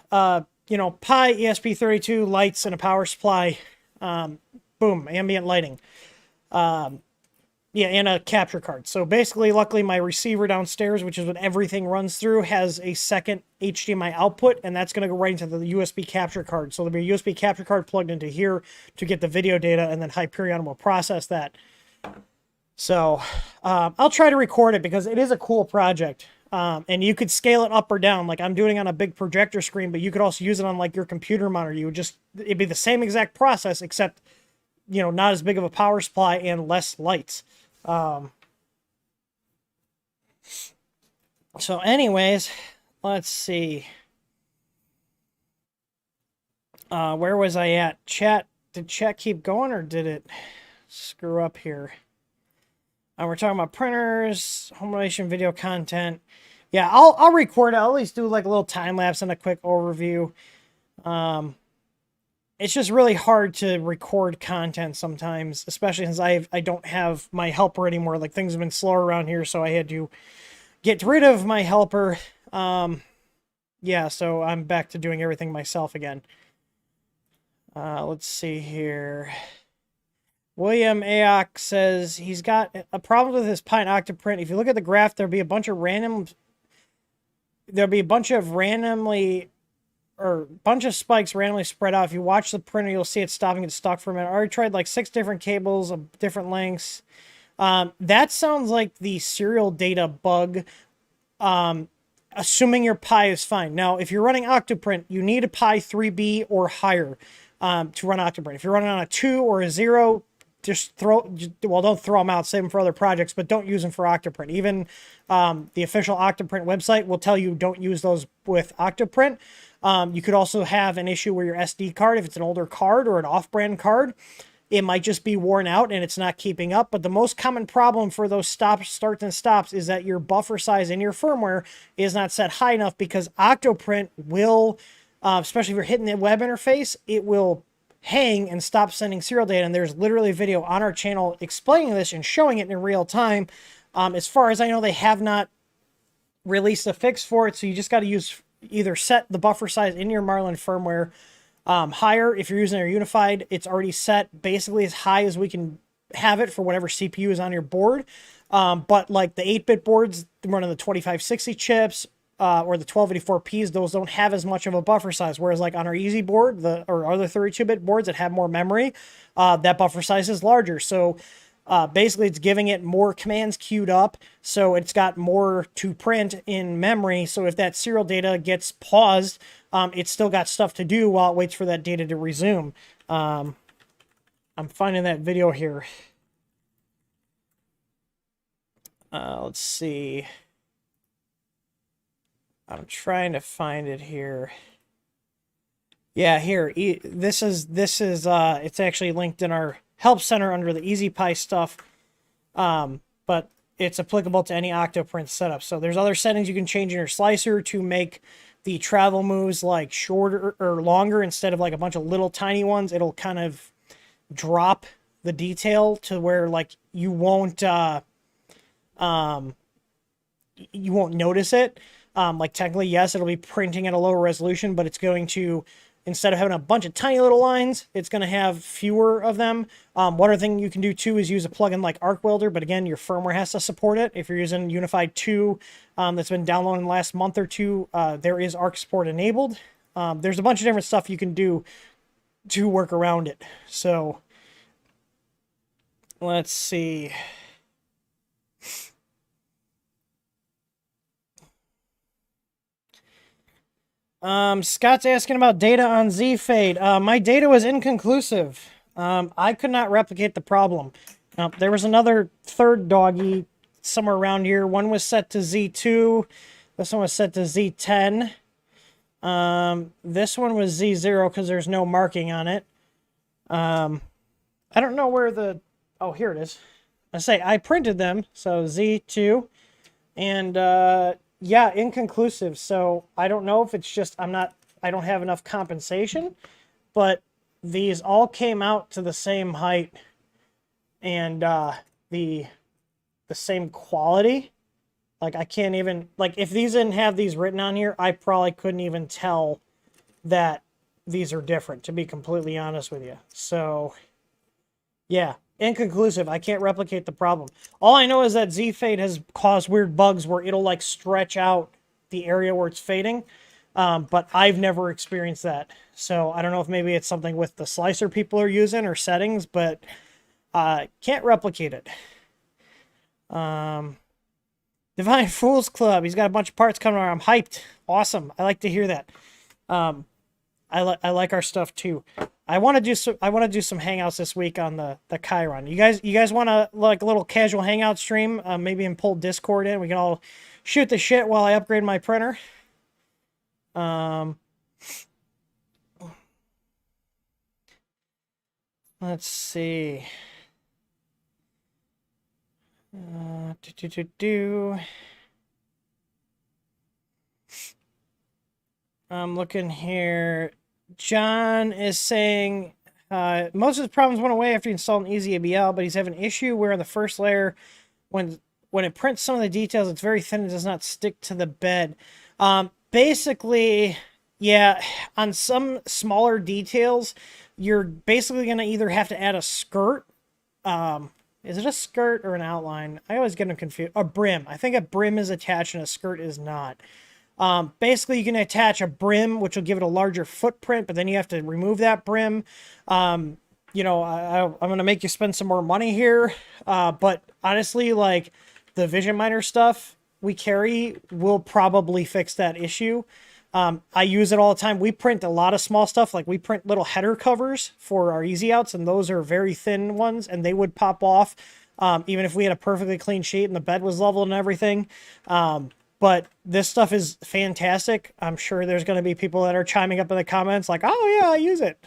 you know, Pi, ESP32, lights, and a power supply. Boom, ambient lighting. Yeah, and a capture card. So basically, luckily, my receiver downstairs, which is what everything runs through, has a second HDMI output, and that's going to go right into the USB capture card. So there'll be a USB capture card plugged into here to get the video data, and then Hyperion will process that. So I'll try to record it because it is a cool project. And you could scale it up or down. Like I'm doing on a big projector screen, but you could also use it on like your computer monitor. It'd be the same exact process, except, you know, not as big of a power supply and less lights. So anyways, let's see. Where was I at? Chat, did chat keep going or did it screw up here? We're talking about printers, home automation, video content. Yeah, I'll record it. I'll at least do like a little time lapse and a quick overview. It's just really hard to record content sometimes, especially since I don't have my helper anymore. Like things have been slower around here, so I had to get rid of my helper. Yeah, so I'm back to doing everything myself again. Let's see here. William Aoc says he's got a problem with his Pi and Octoprint. If you look at the graph, there'll be a bunch of spikes randomly spread out. If you watch the printer, you'll see it stopping and stuck for a minute. I already tried like 6 different cables of different lengths. That sounds like the serial data bug. Assuming your Pi is fine. Now, if you're running Octoprint, you need a Pi 3B or higher to run Octoprint. If you're running on a 2 or a 0, don't throw them out, save them for other projects, but don't use them for Octoprint. Even the official Octoprint website will tell you don't use those with Octoprint. You could also have an issue where your SD card, if it's an older card or an off-brand card, it might just be worn out and it's not keeping up. But the most common problem for those starts and stops is that your buffer size in your firmware is not set high enough, because Octoprint will, especially if you're hitting the web interface, it will hang and stop sending serial data. And there's literally a video on our channel explaining this and showing it in real time. As far as I know, they have not released a fix for it, so you just got to either set the buffer size in your Marlin firmware higher. If you're using our unified, it's already set basically as high as we can have it for whatever CPU is on your board. But like the 8-bit boards running the 2560 chips or the 1284Ps, those don't have as much of a buffer size. Whereas like on our Easy board, or other 32-bit boards that have more memory, that buffer size is larger. So basically it's giving it more commands queued up, so it's got more to print in memory. So if that serial data gets paused, it's still got stuff to do while it waits for that data to resume. I'm finding that video here. Let's see. I'm trying to find it here. Yeah, here. This is it's actually linked in our help center under the Easy Pi stuff. But it's applicable to any Octoprint setup. So there's other settings you can change in your slicer to make the travel moves like shorter or longer instead of like a bunch of little tiny ones, it'll kind of drop the detail to where like you won't notice it. Like technically, yes, it'll be printing at a lower resolution, but it's going to, instead of having a bunch of tiny little lines, it's going to have fewer of them. One other thing you can do too is use a plugin like Arc Welder, but again, your firmware has to support it. If you're using Unified 2 that's been downloaded in the last month or two, there is Arc support enabled. There's a bunch of different stuff you can do to work around it. So let's see. Scott's asking about data on Z-Fade. My data was inconclusive. I could not replicate the problem. There was another third doggy somewhere around here. One was set to Z2. This one was set to Z10. This one was Z0 because there's no marking on it. I don't know where the... Oh, here it is. I printed them. So Z2. And, yeah, inconclusive. So I don't know if it's just I don't have enough compensation, but these all came out to the same height and the same quality. Like I can't even, like if these didn't have these written on here, I probably couldn't even tell that these are different, to be completely honest with you. So yeah, inconclusive. I can't replicate the problem. All I know is that Z-Fade has caused weird bugs where it'll like stretch out the area where it's fading. But I've never experienced that. So I don't know if maybe it's something with the slicer people are using or settings, but can't replicate it. Divine Fools Club. He's got a bunch of parts coming around. I'm hyped. Awesome. I like to hear that. I like our stuff too. I want to do some hangouts this week on the Chiron. You guys want to like a little casual hangout stream? Maybe and pull Discord in. We can all shoot the shit while I upgrade my printer. Let's see. I'm looking here. John is saying most of his problems went away after he installed an easy ABL, but he's having an issue where on the first layer, when it prints some of the details, it's very thin and does not stick to the bed. Basically, yeah, on some smaller details, you're basically going to either have to add a skirt. Is it a skirt or an outline? I always get them confused. A brim. I think a brim is attached and a skirt is not. Basically, you can attach a brim, which will give it a larger footprint, but then you have to remove that brim. You know, I'm going to make you spend some more money here. But honestly, like the Vision Miner stuff we carry will probably fix that issue. I use it all the time. We print a lot of small stuff. Like we print little header covers for our easy outs, and those are very thin ones, and they would pop off even if we had a perfectly clean sheet and the bed was leveled and everything. But this stuff is fantastic. I'm sure there's going to be people that are chiming up in the comments like, "Oh yeah, I use it."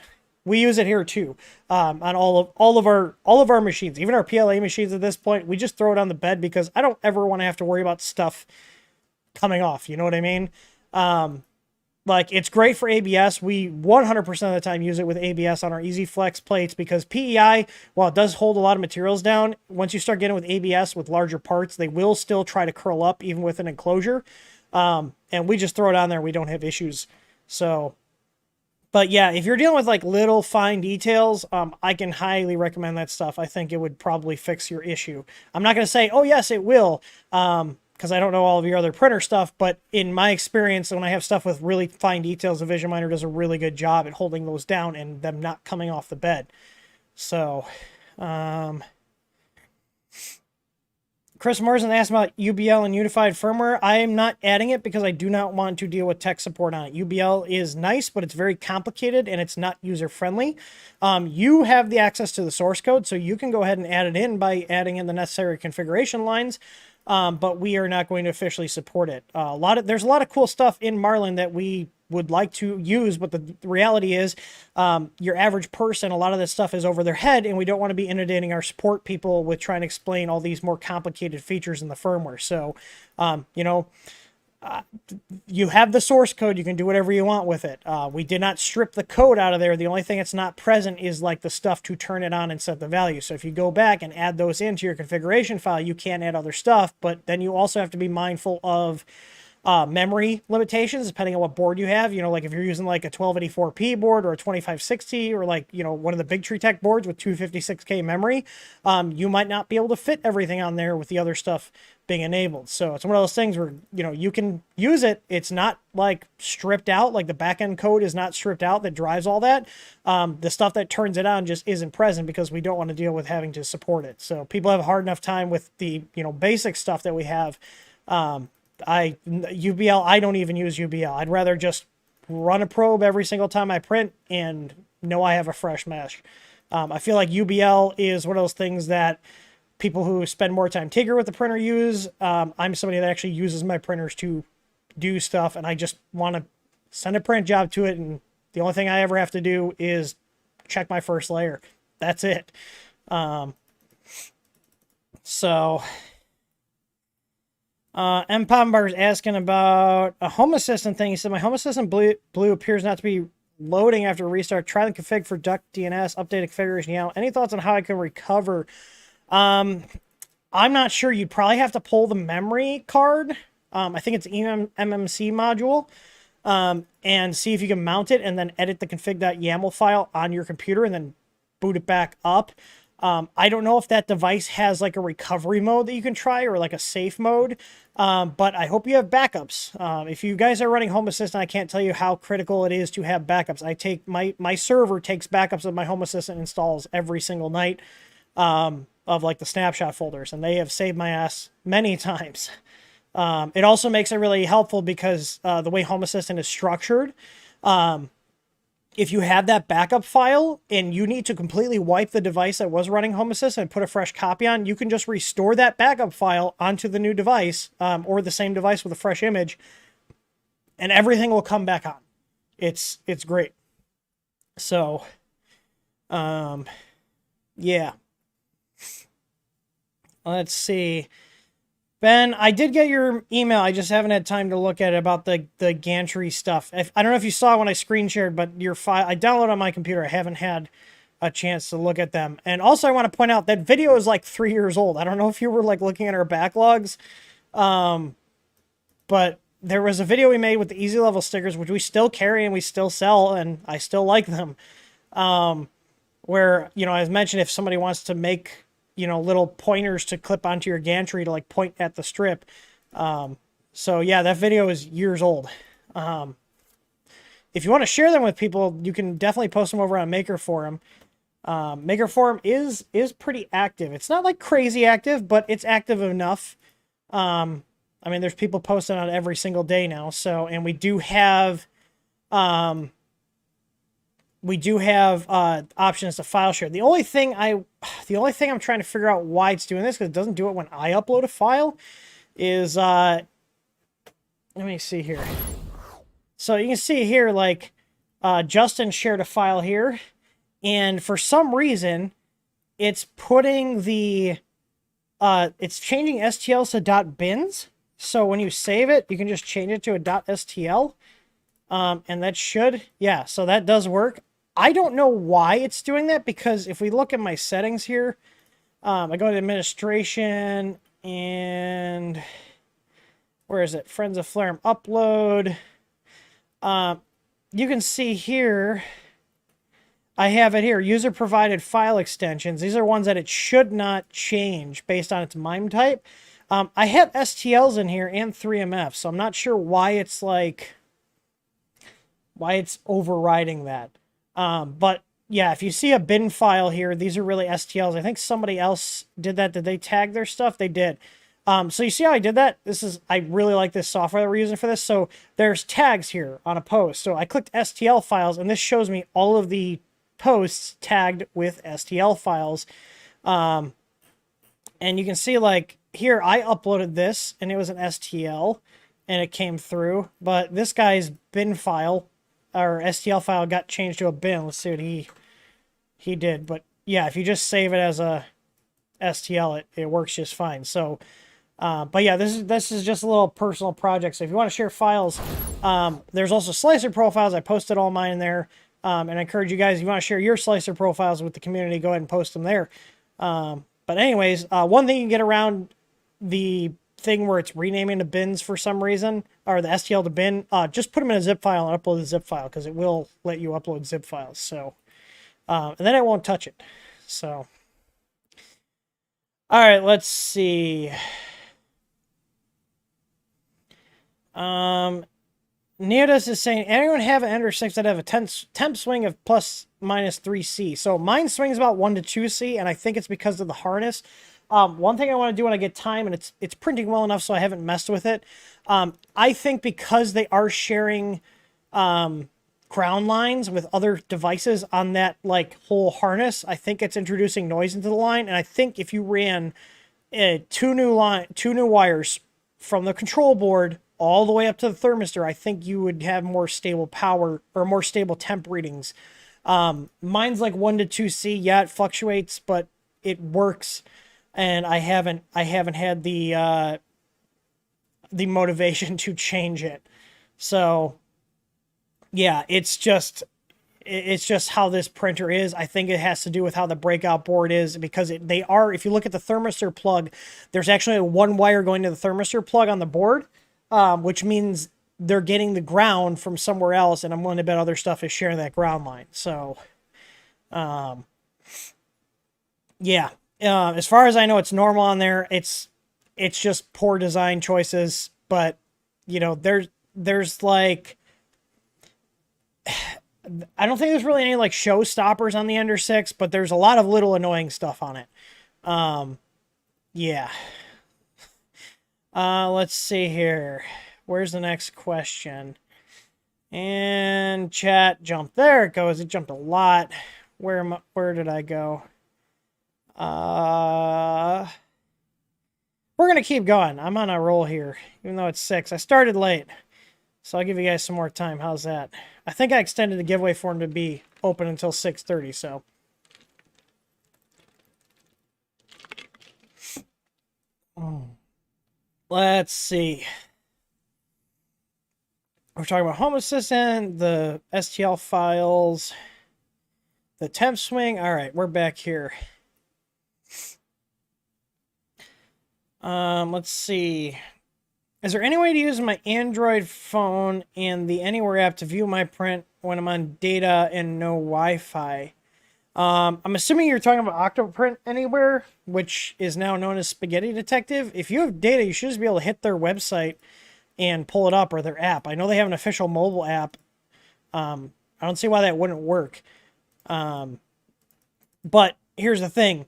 We use it here too on all of our machines, even our PLA machines. At this point, we just throw it on the bed because I don't ever want to have to worry about stuff coming off. You know what I mean? Like it's great for ABS. We 100% of the time use it with ABS on our Easy Flex plates because PEI, while it does hold a lot of materials down, once you start getting with ABS with larger parts, they will still try to curl up even with an enclosure. And we just throw it on there. We don't have issues. So, but yeah, if you're dealing with like little fine details, I can highly recommend that stuff. I think it would probably fix your issue. I'm not going to say, oh yes, it will. Because I don't know all of your other printer stuff, but in my experience, when I have stuff with really fine details, the Vision Miner does a really good job at holding those down and them not coming off the bed. So, Chris Morrison asked about UBL and unified firmware. I am not adding it because I do not want to deal with tech support on it. UBL is nice, but it's very complicated and it's not user-friendly. You have the access to the source code, so you can go ahead and add it in by adding in the necessary configuration lines. But we are not going to officially support it. There's a lot of cool stuff in Marlin that we would like to use, but the reality is your average person, a lot of this stuff is over their head, and we don't want to be inundating our support people with trying to explain all these more complicated features in the firmware. So, you know, you have the source code. You can do whatever you want with it. We did not strip the code out of there. The only thing that's not present is like the stuff to turn it on and set the value. So if you go back and add those into your configuration file, you can add other stuff, but then you also have to be mindful of memory limitations depending on what board you have. You know, like if you're using like a 1284p board or a 2560 or like, you know, one of the big tree tech boards with 256K memory, you might not be able to fit everything on there with the other stuff being enabled. So it's one of those things where, you know, you can use it. It's not like stripped out, like the backend code is not stripped out that drives all that. The stuff that turns it on just isn't present because we don't want to deal with having to support it. So people have a hard enough time with the, you know, basic stuff that we have. UBL, I don't even use UBL. I'd rather just run a probe every single time I print and know I have a fresh mesh. I feel like UBL is one of those things that people who spend more time Tigger with the printer use. I'm somebody that actually uses my printers to do stuff, and I just want to send a print job to it, and the only thing I ever have to do is check my first layer. That's it. M. Pombar is asking about a Home Assistant thing. He said, my Home Assistant blue appears not to be loading after a restart. Try the config for duct DNS, updated configuration. Yeah. Any thoughts on how I can recover? I'm not sure. You'd probably have to pull the memory card. I think it's MMC module. And see if you can mount it and then edit the config.yaml file on your computer and then boot it back up. I don't know if that device has like a recovery mode that you can try or like a safe mode, but I hope you have backups. If you guys are running Home Assistant, I can't tell you how critical it is to have backups. I take my server takes backups of my Home Assistant installs every single night of like the snapshot folders, and they have saved my ass many times. It also makes it really helpful because the way Home Assistant is structured, if you have that backup file and you need to completely wipe the device that was running Home Assistant and put a fresh copy on, you can just restore that backup file onto the new device or the same device with a fresh image, and everything will come back on. It's great. So, yeah. Let's see. Ben, I did get your email. I just haven't had time to look at it about the gantry stuff. I don't know if you saw when I screen shared, but your file I downloaded on my computer. I haven't had a chance to look at them. And also, I want to point out that video is like 3 years old. I don't know if you were like looking at our backlogs, but there was a video we made with the Easy Level stickers, which we still carry and we still sell, and I still like them. Where, you know, as mentioned, if somebody wants to make, you know, little pointers to clip onto your gantry to like point at the strip. So yeah, that video is years old. If you want to share them with people, you can definitely post them over on Maker Forum. Maker Forum is pretty active. It's not like crazy active, but it's active enough. I mean, there's people posting on it every single day now. So, and we do have options to file share. The only thing I'm trying to figure out why it's doing this, because it doesn't do it when I upload a file, is let me see here. So you can see here, like Justin shared a file here, and for some reason, it's putting the it's changing STLs to .bins. So when you save it, you can just change it to a .stl, and that should, yeah. So that does work. I don't know why it's doing that, because if we look at my settings here, I go to administration and where is it? Friends of Flareum upload. You can see here, I have it here, user provided file extensions. These are ones that it should not change based on its MIME type. I have STLs in here and 3MF, so I'm not sure why it's overriding that. But yeah, if you see a bin file here, these are really STLs. I think somebody else did that. Did they tag their stuff? They did. So you see how I did that? I really like this software that we're using for this. So there's tags here on a post. So I clicked STL files, and this shows me all of the posts tagged with STL files. And you can see, like, here I uploaded this, and it was an STL, and it came through. But this guy's bin file, or STL file, got changed to a bin. Let's see what he did. But yeah, if you just save it as a STL, it works just fine. So But yeah, this is just a little personal project. So if you want to share files, there's also slicer profiles. I posted all mine in there. And I encourage you guys, if you want to share your slicer profiles with the community, go ahead and post them there. But anyways, one thing you can get around the thing where it's renaming the bins for some reason, or the STL to bin, just put them in a zip file and upload the zip file, because it will let you upload zip files. So, and then it won't touch it. So, all right, let's see. Neodus is saying, anyone have an Ender 6 that have a temp swing of plus minus 3C? So mine swings about 1 to 2C, and I think it's because of the harness. One thing I want to do when I get time, and it's printing well enough so I haven't messed with it. I think because they are sharing ground lines with other devices on that like whole harness, I think it's introducing noise into the line. And I think if you ran two new wires from the control board all the way up to the thermistor, I think you would have more stable power or more stable temp readings. Mine's like 1 to 2C. Yeah, it fluctuates, but it works. And I haven't had the motivation to change it. So yeah, it's just how this printer is. I think it has to do with how the breakout board is, because if you look at the thermistor plug, there's actually one wire going to the thermistor plug on the board, which means they're getting the ground from somewhere else, and I'm willing to bet other stuff is sharing that ground line. So, yeah. As far as I know, it's normal on there. It's just poor design choices, but you know, there's like, I don't think there's really any like showstoppers on the Ender 6, but there's a lot of little annoying stuff on it. Yeah. Let's see here. Where's the next question? And chat jumped. There it goes. It jumped a lot. Where did I go? We're going to keep going. I'm on a roll here, even though it's 6. I started late, so I'll give you guys some more time. How's that? I think I extended the giveaway form to be open until 6:30, so. Let's see. We're talking about Home Assistant, the STL files, the temp swing. All right, we're back here. Let's see. Is there any way to use my Android phone and the Anywhere app to view my print when I'm on data and no Wi-Fi? I'm assuming you're talking about Octoprint Anywhere, which is now known as Spaghetti Detective. If you have data, you should just be able to hit their website and pull it up, or their app. I know they have an official mobile app. I don't see why that wouldn't work. But here's the thing.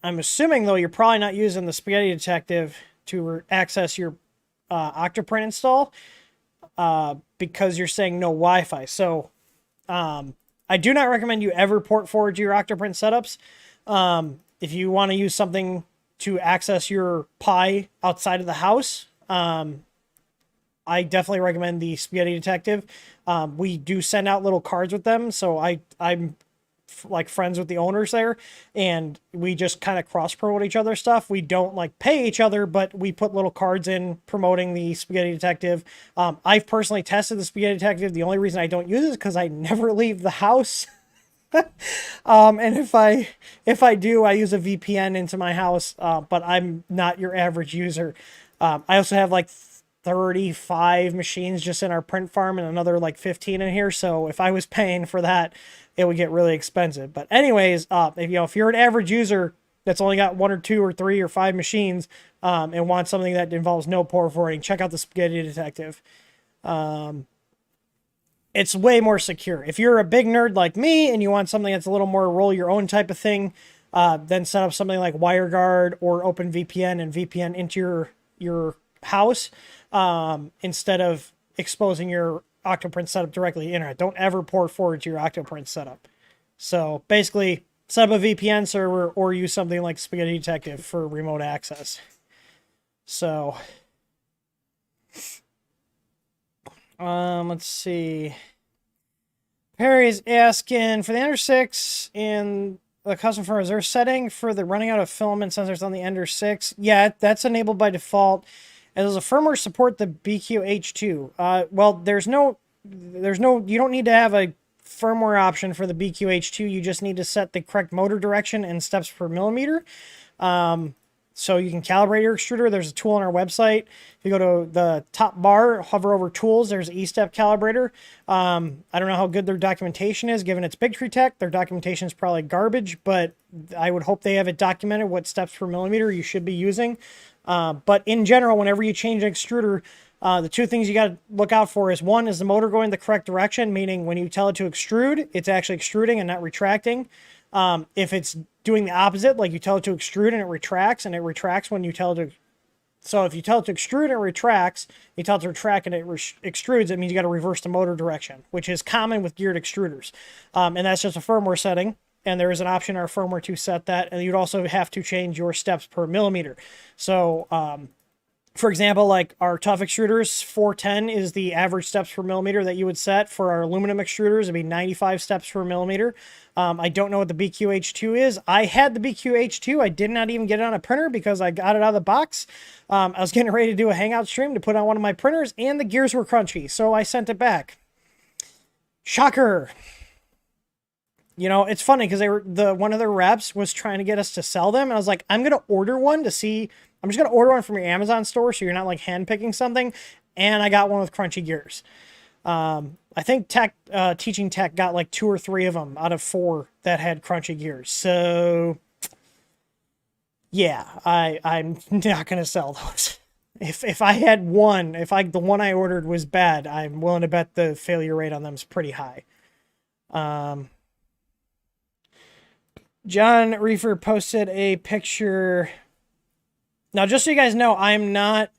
I'm assuming, though, you're probably not using the Spaghetti Detective to access your Octoprint install because you're saying no Wi-Fi. So I do not recommend you ever port forward to your Octoprint setups. If you want to use something to access your Pi outside of the house, I definitely recommend the Spaghetti Detective. We do send out little cards with them, so I'm like friends with the owners there, and we just kind of cross promote each other's stuff. We don't like pay each other, but we put little cards in promoting the Spaghetti Detective. I've personally tested the Spaghetti Detective. The only reason I don't use it is because I never leave the house. And if I do, I use a VPN into my house, but I'm not your average user. I also have like 35 machines just in our print farm and another like 15 in here. So if I was paying for that, it would get really expensive. But anyways, if you're an average user that's only got 1 or 2 or 3 or 5 machines, and wants something that involves no port forwarding, check out the Spaghetti Detective. It's way more secure. If you're a big nerd like me and you want something that's a little more roll your own type of thing, then set up something like WireGuard or OpenVPN and VPN into your house, instead of exposing your Octoprint setup directly to the internet. Don't ever port forward to your Octoprint setup. So basically, set up a VPN server or use something like Spaghetti Detective for remote access. So, let's see. Perry's asking for the Ender 6 and the custom firmware, is there a setting for the running out of filament sensors on the Ender 6? Yeah, that's enabled by default. And does the firmware support the BQH2? Well, you don't need to have a firmware option for the BQH2. You just need to set the correct motor direction and steps per millimeter. So you can calibrate your extruder. There's a tool on our website. If you go to the top bar, hover over tools, there's an E-step calibrator. I don't know how good their documentation is, given it's Big Tree Tech. Their documentation is probably garbage, but I would hope they have it documented what steps per millimeter you should be using. But in general, whenever you change an extruder, the two things you got to look out for is, one, is the motor going the correct direction, meaning when you tell it to extrude, it's actually extruding and not retracting. If it's doing the opposite, like you tell it to extrude and it retracts when you tell it to. So if you tell it to extrude and it retracts, you tell it to retract and it extrudes, it means you got to reverse the motor direction, which is common with geared extruders. And that's just a firmware setting. And there is an option in our firmware to set that. And you'd also have to change your steps per millimeter. So, for example, like our tough extruders, 410 is the average steps per millimeter that you would set. For our aluminum extruders, it'd be 95 steps per millimeter. I don't know what the BQH2 is. I had the BQH2. I did not even get it on a printer because I got it out of the box. I was getting ready to do a Hangout stream to put on one of my printers, and the gears were crunchy, so I sent it back. Shocker. You know, it's funny because one of their reps was trying to get us to sell them, and I was like, I'm going to order one to see. I'm just going to order one from your Amazon store so you're not like handpicking something. And I got one with crunchy gears. I think Teaching Tech got like 2 or 3 of them out of 4 that had crunchy gears. So, yeah, I'm not going to sell those. If I had one, the one I ordered was bad, I'm willing to bet the failure rate on them is pretty high. John Reefer posted a picture. Now, just so you guys know, I'm not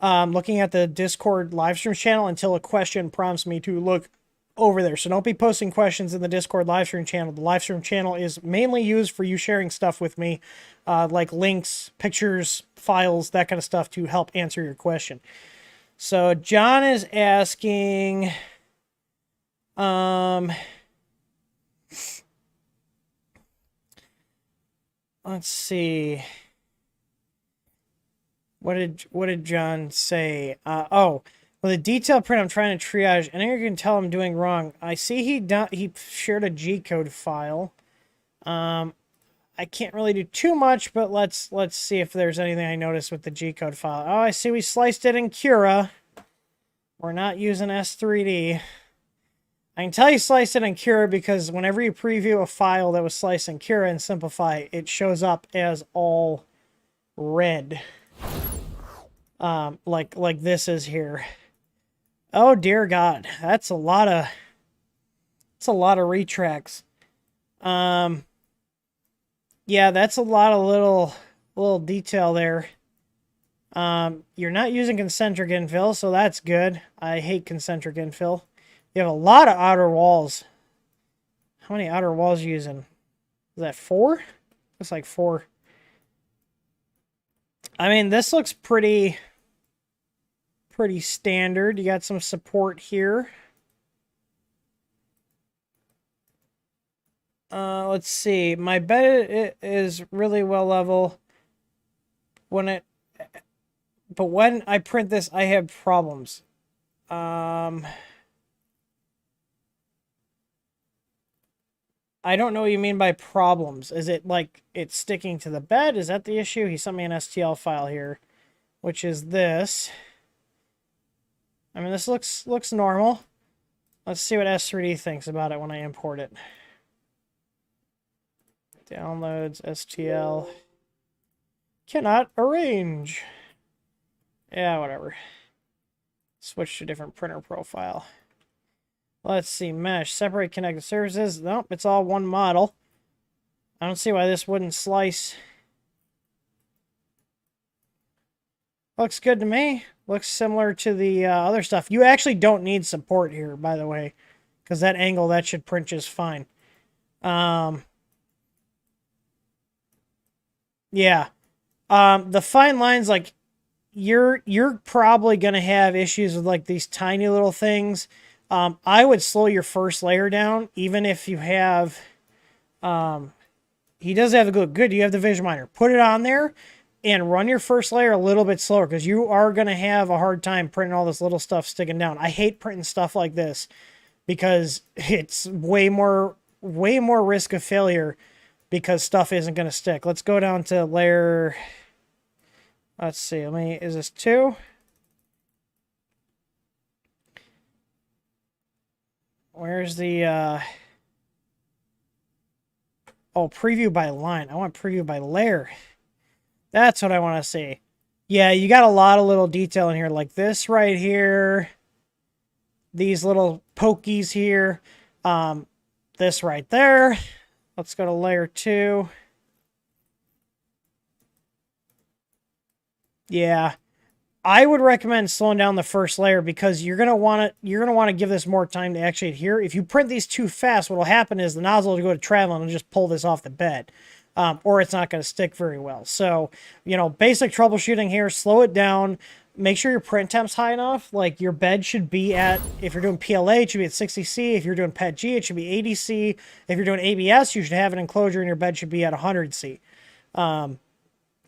looking at the Discord Livestream channel until a question prompts me to look over there. So don't be posting questions in the Discord Livestream channel. The Livestream channel is mainly used for you sharing stuff with me, like links, pictures, files, that kind of stuff to help answer your question. So John is asking, let's see. What did John say? Oh, with a detailed print, I'm trying to triage. I think you can tell I'm doing wrong. I see he shared a G-code file. I can't really do too much, but let's see if there's anything I noticed with the G-code file. Oh, I see we sliced it in Cura. We're not using S3D. I can tell you sliced it in Cura because whenever you preview a file that was sliced in Cura and Simplify, it shows up as all red. Like this is here. Oh dear God, that's a lot of retracts. Yeah, that's a lot of little detail there. You're not using concentric infill, so that's good. I hate concentric infill. You have a lot of outer walls. How many outer walls are you using? Is that 4? Looks like 4. I mean, this looks pretty standard. You got some support here. Let's see. My bed is really well level. But when I print this, I have problems. I don't know what you mean by problems. Is it like it's sticking to the bed? Is that the issue? He sent me an STL file here, which is this. I mean, this looks normal. Let's see what S3D thinks about it when I import it. Downloads, STL. Cannot arrange. Yeah, whatever. Switch to a different printer profile. Let's see, mesh, separate connected surfaces. Nope, it's all one model. I don't see why this wouldn't slice. Looks good to me. Looks similar to the other stuff. You actually don't need support here, by the way, because that angle, that should print just fine. Yeah. The fine lines, like, you're probably going to have issues with, like, these tiny little things. I would slow your first layer down, even if you have, he does have a good. You have the vision miner. Put it on there and run your first layer a little bit slower because you are going to have a hard time printing all this little stuff sticking down. I hate printing stuff like this because it's way more risk of failure because stuff isn't going to stick. Let's go down to layer. Let's see. Is this 2? Where's the oh, preview by line. I want preview by layer. That's what I want to see. Yeah, you got a lot of little detail in here, like this right here. These little pokies here. This right there. Let's go to layer 2. Yeah. I would recommend slowing down the first layer because you're gonna want to give this more time to actually adhere. If you print these too fast, what will happen is the nozzle will go to travel and just pull this off the bed, or it's not going to stick very well. So, basic troubleshooting here: slow it down. Make sure your print temp's high enough. Like your bed should be at, if you're doing PLA, it should be at 60C. If you're doing PETG, it should be 80C. If you're doing ABS, you should have an enclosure and your bed should be at 100C.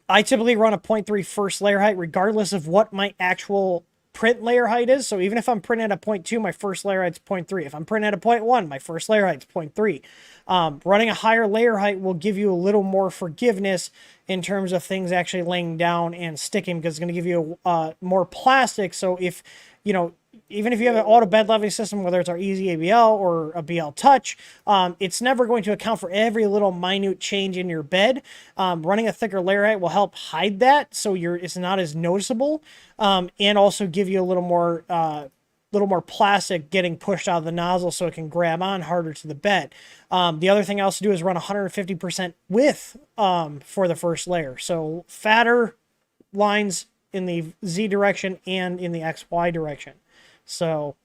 I typically run a 0.3 first layer height regardless of what my actual print layer height is. So even if I'm printing at a 0.2, my first layer height's 0.3. If I'm printing at a 0.1, my first layer height's 0.3. Running a higher layer height will give you a little more forgiveness in terms of things actually laying down and sticking because it's going to give you more plastic. So if, even if you have an auto bed leveling system, whether it's our Easy ABL or a BL Touch, it's never going to account for every little minute change in your bed. Running a thicker layer height will help hide that, so it's not as noticeable, and also give you a little more plastic getting pushed out of the nozzle, so it can grab on harder to the bed. The other thing I also do is run 150% width for the first layer, so fatter lines in the Z direction and in the XY direction. So,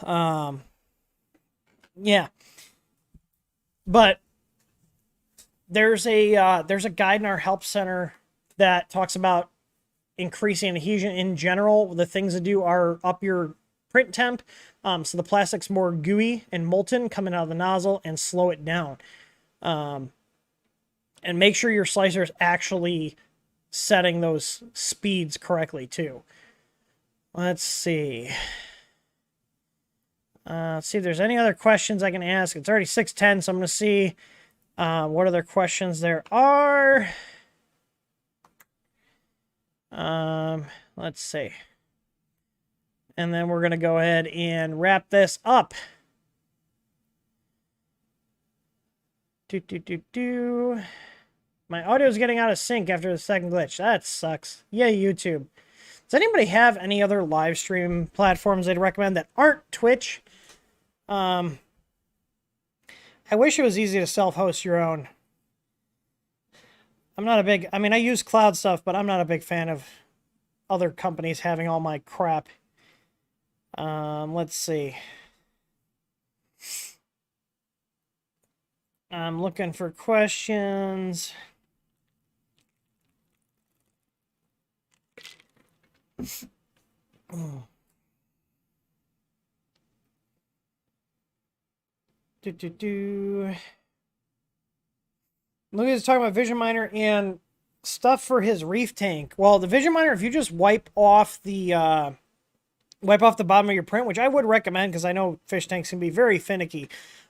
yeah, but there's a guide in our help center that talks about increasing adhesion in general. The things to do are up your print temp, so the plastic's more gooey and molten coming out of the nozzle, and slow it down, and make sure your slicer is actually setting those speeds correctly too. Let's see. Let's see if there's any other questions I can ask. It's already 6:10, so I'm going to see what other questions there are. Let's see. And then we're going to go ahead and wrap this up. My audio is getting out of sync after the second glitch. That sucks. Yay, YouTube. Does anybody have any other live stream platforms they'd recommend that aren't Twitch? I wish it was easy to self-host your own. I'm not a big... I use cloud stuff, but I'm not a big fan of other companies having all my crap. Let's see. I'm looking for questions. Louis is talking about vision miner and stuff for his reef tank. Well, the vision miner, if you just wipe off the bottom of your print, which I would recommend because I know fish tanks can be very finicky.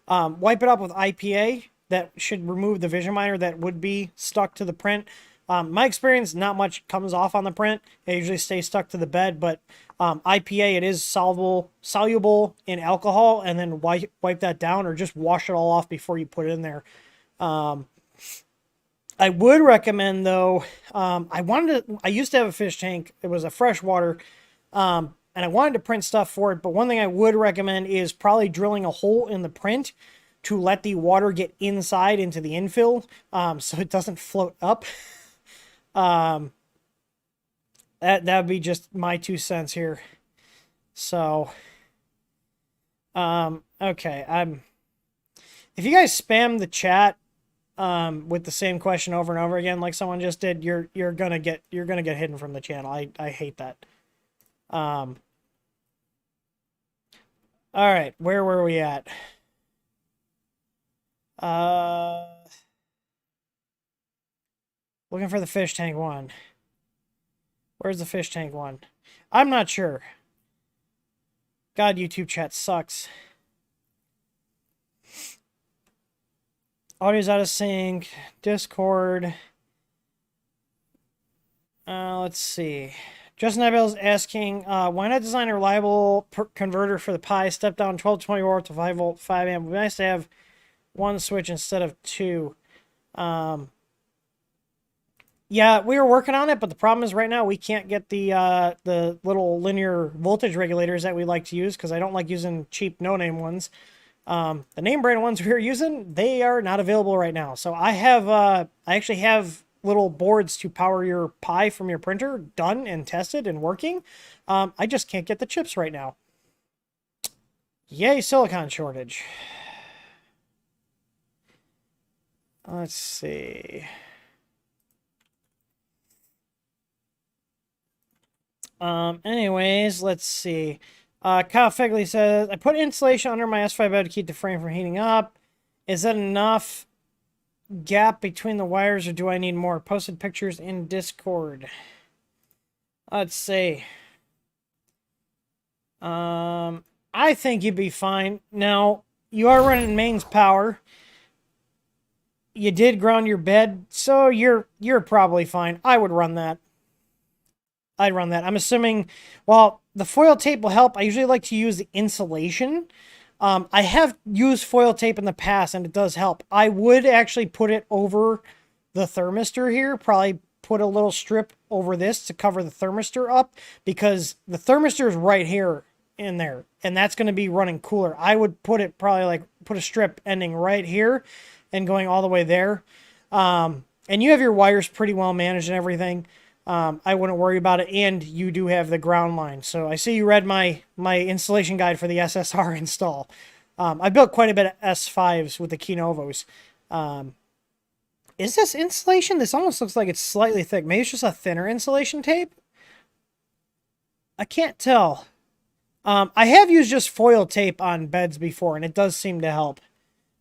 Wipe it up with IPA. That should remove the vision miner that would be stuck to the print. My experience, not much comes off on the print. It usually stays stuck to the bed, but IPA, it is soluble in alcohol, and then wipe that down or just wash it all off before you put it in there. I would recommend, though, I used to have a fish tank. It was a freshwater, and I wanted to print stuff for it, but one thing I would recommend is probably drilling a hole in the print to let the water get inside into the infill, so it doesn't float up. That would be just my 2 cents here. So, okay, if you guys spam the chat with the same question over and over again, like someone just did, you're gonna get hidden from the channel. I hate that. All right, where were we at? Looking for the fish tank one. Where's the fish tank one? I'm not sure. God, YouTube chat sucks. Audio's out of sync. Discord. Let's see. Justin Abel is asking, why not design a reliable converter for the Pi? Step down 1220 volt to 5 volt, 5 amp. It would be nice to have one switch instead of two. Yeah, we were working on it, but the problem is right now we can't get the little linear voltage regulators that we like to use because I don't like using cheap no-name ones. The name brand ones we are using, they are not available right now. So I actually have little boards to power your Pi from your printer done and tested and working. I just can't get the chips right now. Yay, silicon shortage. Let's see. Anyways, let's see. Kyle Fegley says, I put insulation under my S5 bed to keep the frame from heating up. Is that enough gap between the wires, or do I need more? Posted pictures in Discord. Let's see. I think you'd be fine. Now, you are running mains power. You did ground your bed, so you're probably fine. I would run that. I'd run that. I'm assuming, well, the foil tape will help. I usually like to use the insulation. I have used foil tape in the past, and it does help. I would actually put it over the thermistor here. Probably put a little strip over this to cover the thermistor up, because the thermistor is right here in there, and that's going to be running cooler. I would put it probably like put a strip ending right here and going all the way there. And you have your wires pretty well managed and everything. I wouldn't worry about it, and you do have the ground line. So I see you read my installation guide for the SSR install. I built quite a bit of S5s with the Kinovos. Is this insulation? This almost looks like it's slightly thick. Maybe it's just a thinner insulation tape? I can't tell. I have used just foil tape on beds before, and it does seem to help.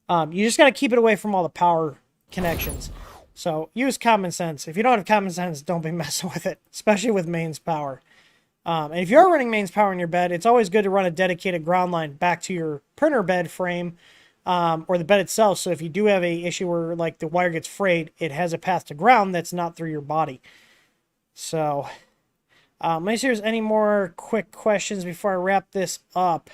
You just got to keep it away from all the power connections. So use common sense. If you don't have common sense, don't be messing with it, especially with mains power. And if you're running mains power in your bed, it's always good to run a dedicated ground line back to your printer bed frame, or the bed itself. So if you do have a issue where like the wire gets frayed, it has a path to ground that's not through your body. So let me see if there's any more quick questions before I wrap this up.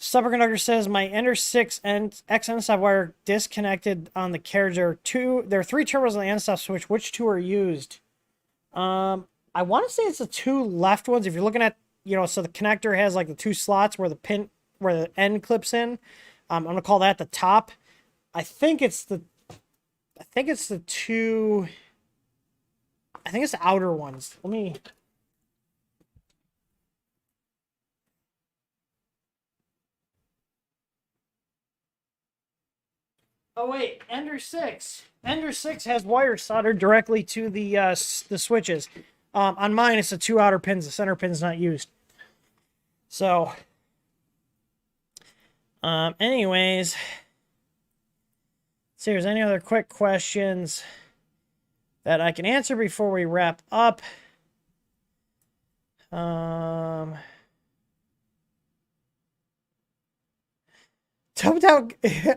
Superconductor says, my Ender 6 and XN stop wire disconnected on the carriage. There are three turbos on the end stop switch. Which two are used? I want to say it's the two left ones. If you're looking at, so the connector has like the two slots where the end clips in. I'm gonna call that the top. I think it's the outer ones. Let me. Oh wait, Ender 6. Ender 6 has wires soldered directly to the switches. On mine, it's the two outer pins. The center pin's not used. So, anyways, see if there's any other quick questions that I can answer before we wrap up. Tubbed out,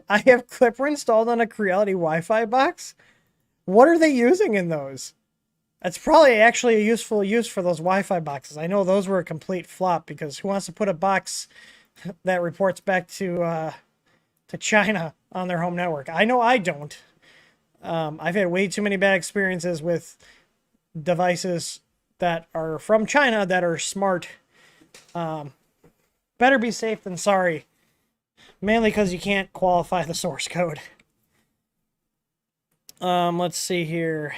I have Clipper installed on a Creality Wi-Fi box. What are they using in those? That's probably actually a useful use for those Wi-Fi boxes. I know those were a complete flop, because who wants to put a box that reports back to China on their home network? I know I don't. I've had way too many bad experiences with devices that are from China that are smart. Better be safe than sorry. Mainly because you can't qualify the source code. Let's see here.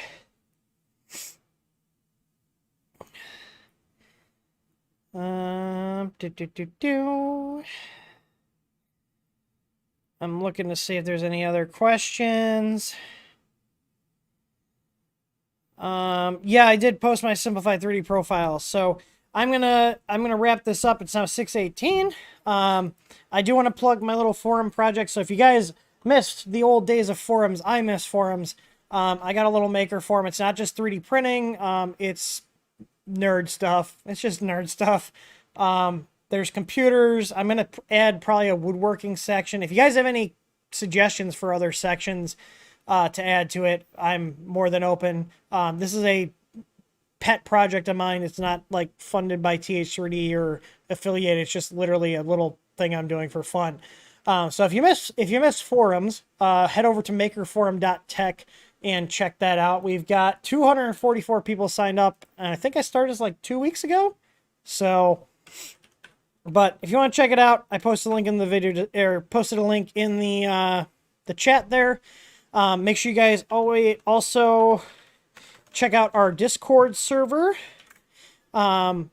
I'm looking to see if there's any other questions. Yeah, I did post my simplified 3D profile. So I'm gonna wrap this up. It's now 6:18. I do want to plug my little forum project. So if you guys missed the old days of forums, I miss forums. I got a little maker forum. It's not just 3D printing. It's nerd stuff. It's just nerd stuff. There's computers. I'm gonna add probably a woodworking section. If you guys have any suggestions for other sections to add to it, I'm more than open. This is a pet project of mine. It's not like funded by TH3D or affiliated. It's just literally a little thing I'm doing for fun. So if you miss forums, head over to makerforum.tech and check that out. We've got 244 people signed up, and I think I started like 2 weeks ago. So, but if you want to check it out, I posted a link in the video, or posted a link in the chat there. Make sure you guys always also check out our Discord server by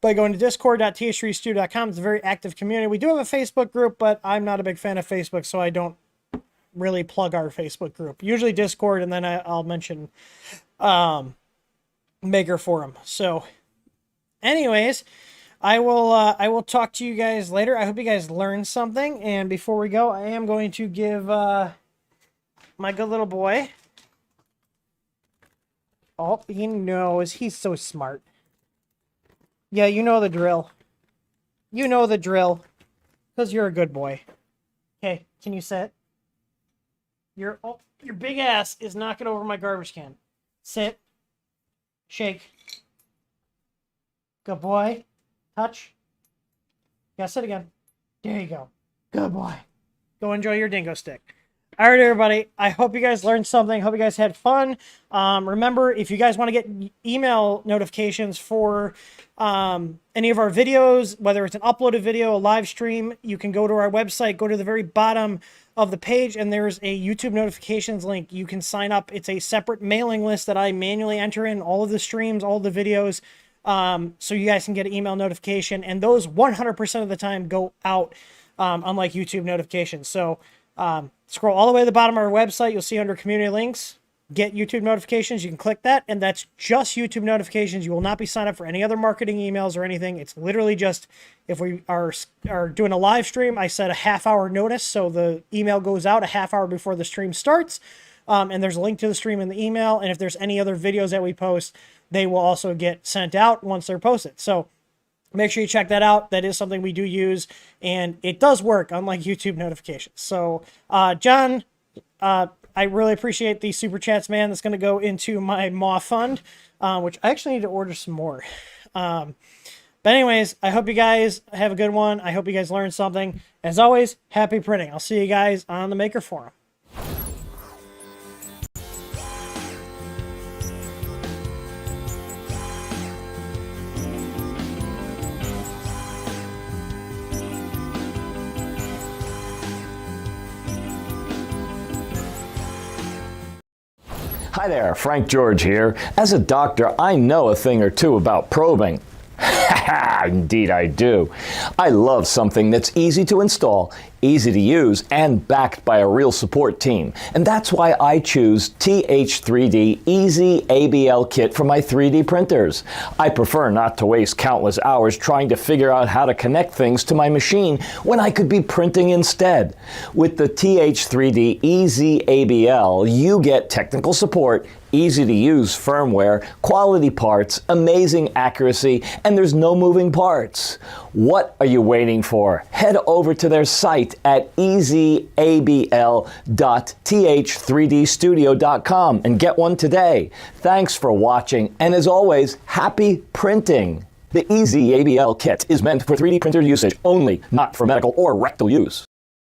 going to discord.th3studio.com. It's a very active community. We do have a Facebook group, but I'm not a big fan of Facebook, so I don't really plug our Facebook group. Usually Discord, and then I'll mention Maker Forum. So anyways, I will talk to you guys later. I hope you guys learned something. And before we go, I am going to give my good little boy. Oh, he knows. He's so smart. Yeah, you know the drill. You know the drill. Because you're a good boy. Okay, can you sit? Your big ass is knocking over my garbage can. Sit. Shake. Good boy. Touch. Yeah, sit again. There you go. Good boy. Go enjoy your dingo stick. All right, everybody. I hope you guys learned something. Hope you guys had fun. Remember, if you guys want to get email notifications for any of our videos, whether it's an uploaded video, a live stream, you can go to our website, go to the very bottom of the page, and there's a YouTube notifications link. You can sign up. It's a separate mailing list that I manually enter in all of the streams, all the videos, so you guys can get an email notification. And those 100% of the time go out, unlike YouTube notifications. So scroll all the way to the bottom of our website. You'll see under community links, get YouTube notifications. You can click that, and that's just YouTube notifications. You will not be signed up for any other marketing emails or anything. It's literally just if we are doing a live stream, I set a half-hour notice, so the email goes out a half hour before the stream starts, and there's a link to the stream in the email, and if there's any other videos that we post, they will also get sent out once they're posted. So make sure you check that out. That is something we do use, and it does work, unlike YouTube notifications. So, John, I really appreciate the super chats, man. That's going to go into my MAW fund, which I actually need to order some more. But anyways, I hope you guys have a good one. I hope you guys learned something. As always, happy printing. I'll see you guys on the Maker Forum. Hi there, Frank George here. As a doctor, I know a thing or two about probing. Indeed I do. I love something that's easy to install, easy to use, and backed by a real support team. And that's why I choose TH3D Easy ABL Kit for my 3D printers. I prefer not to waste countless hours trying to figure out how to connect things to my machine when I could be printing instead. With the TH3D Easy ABL, you get technical support, easy to use firmware, quality parts, amazing accuracy, and there's no moving parts. What are you waiting for? Head over to their site at easyabl.th3dstudio.com and get one today. Thanks for watching, and as always, happy printing. The Easy ABL kit is meant for 3D printer usage only, not for medical or rectal use.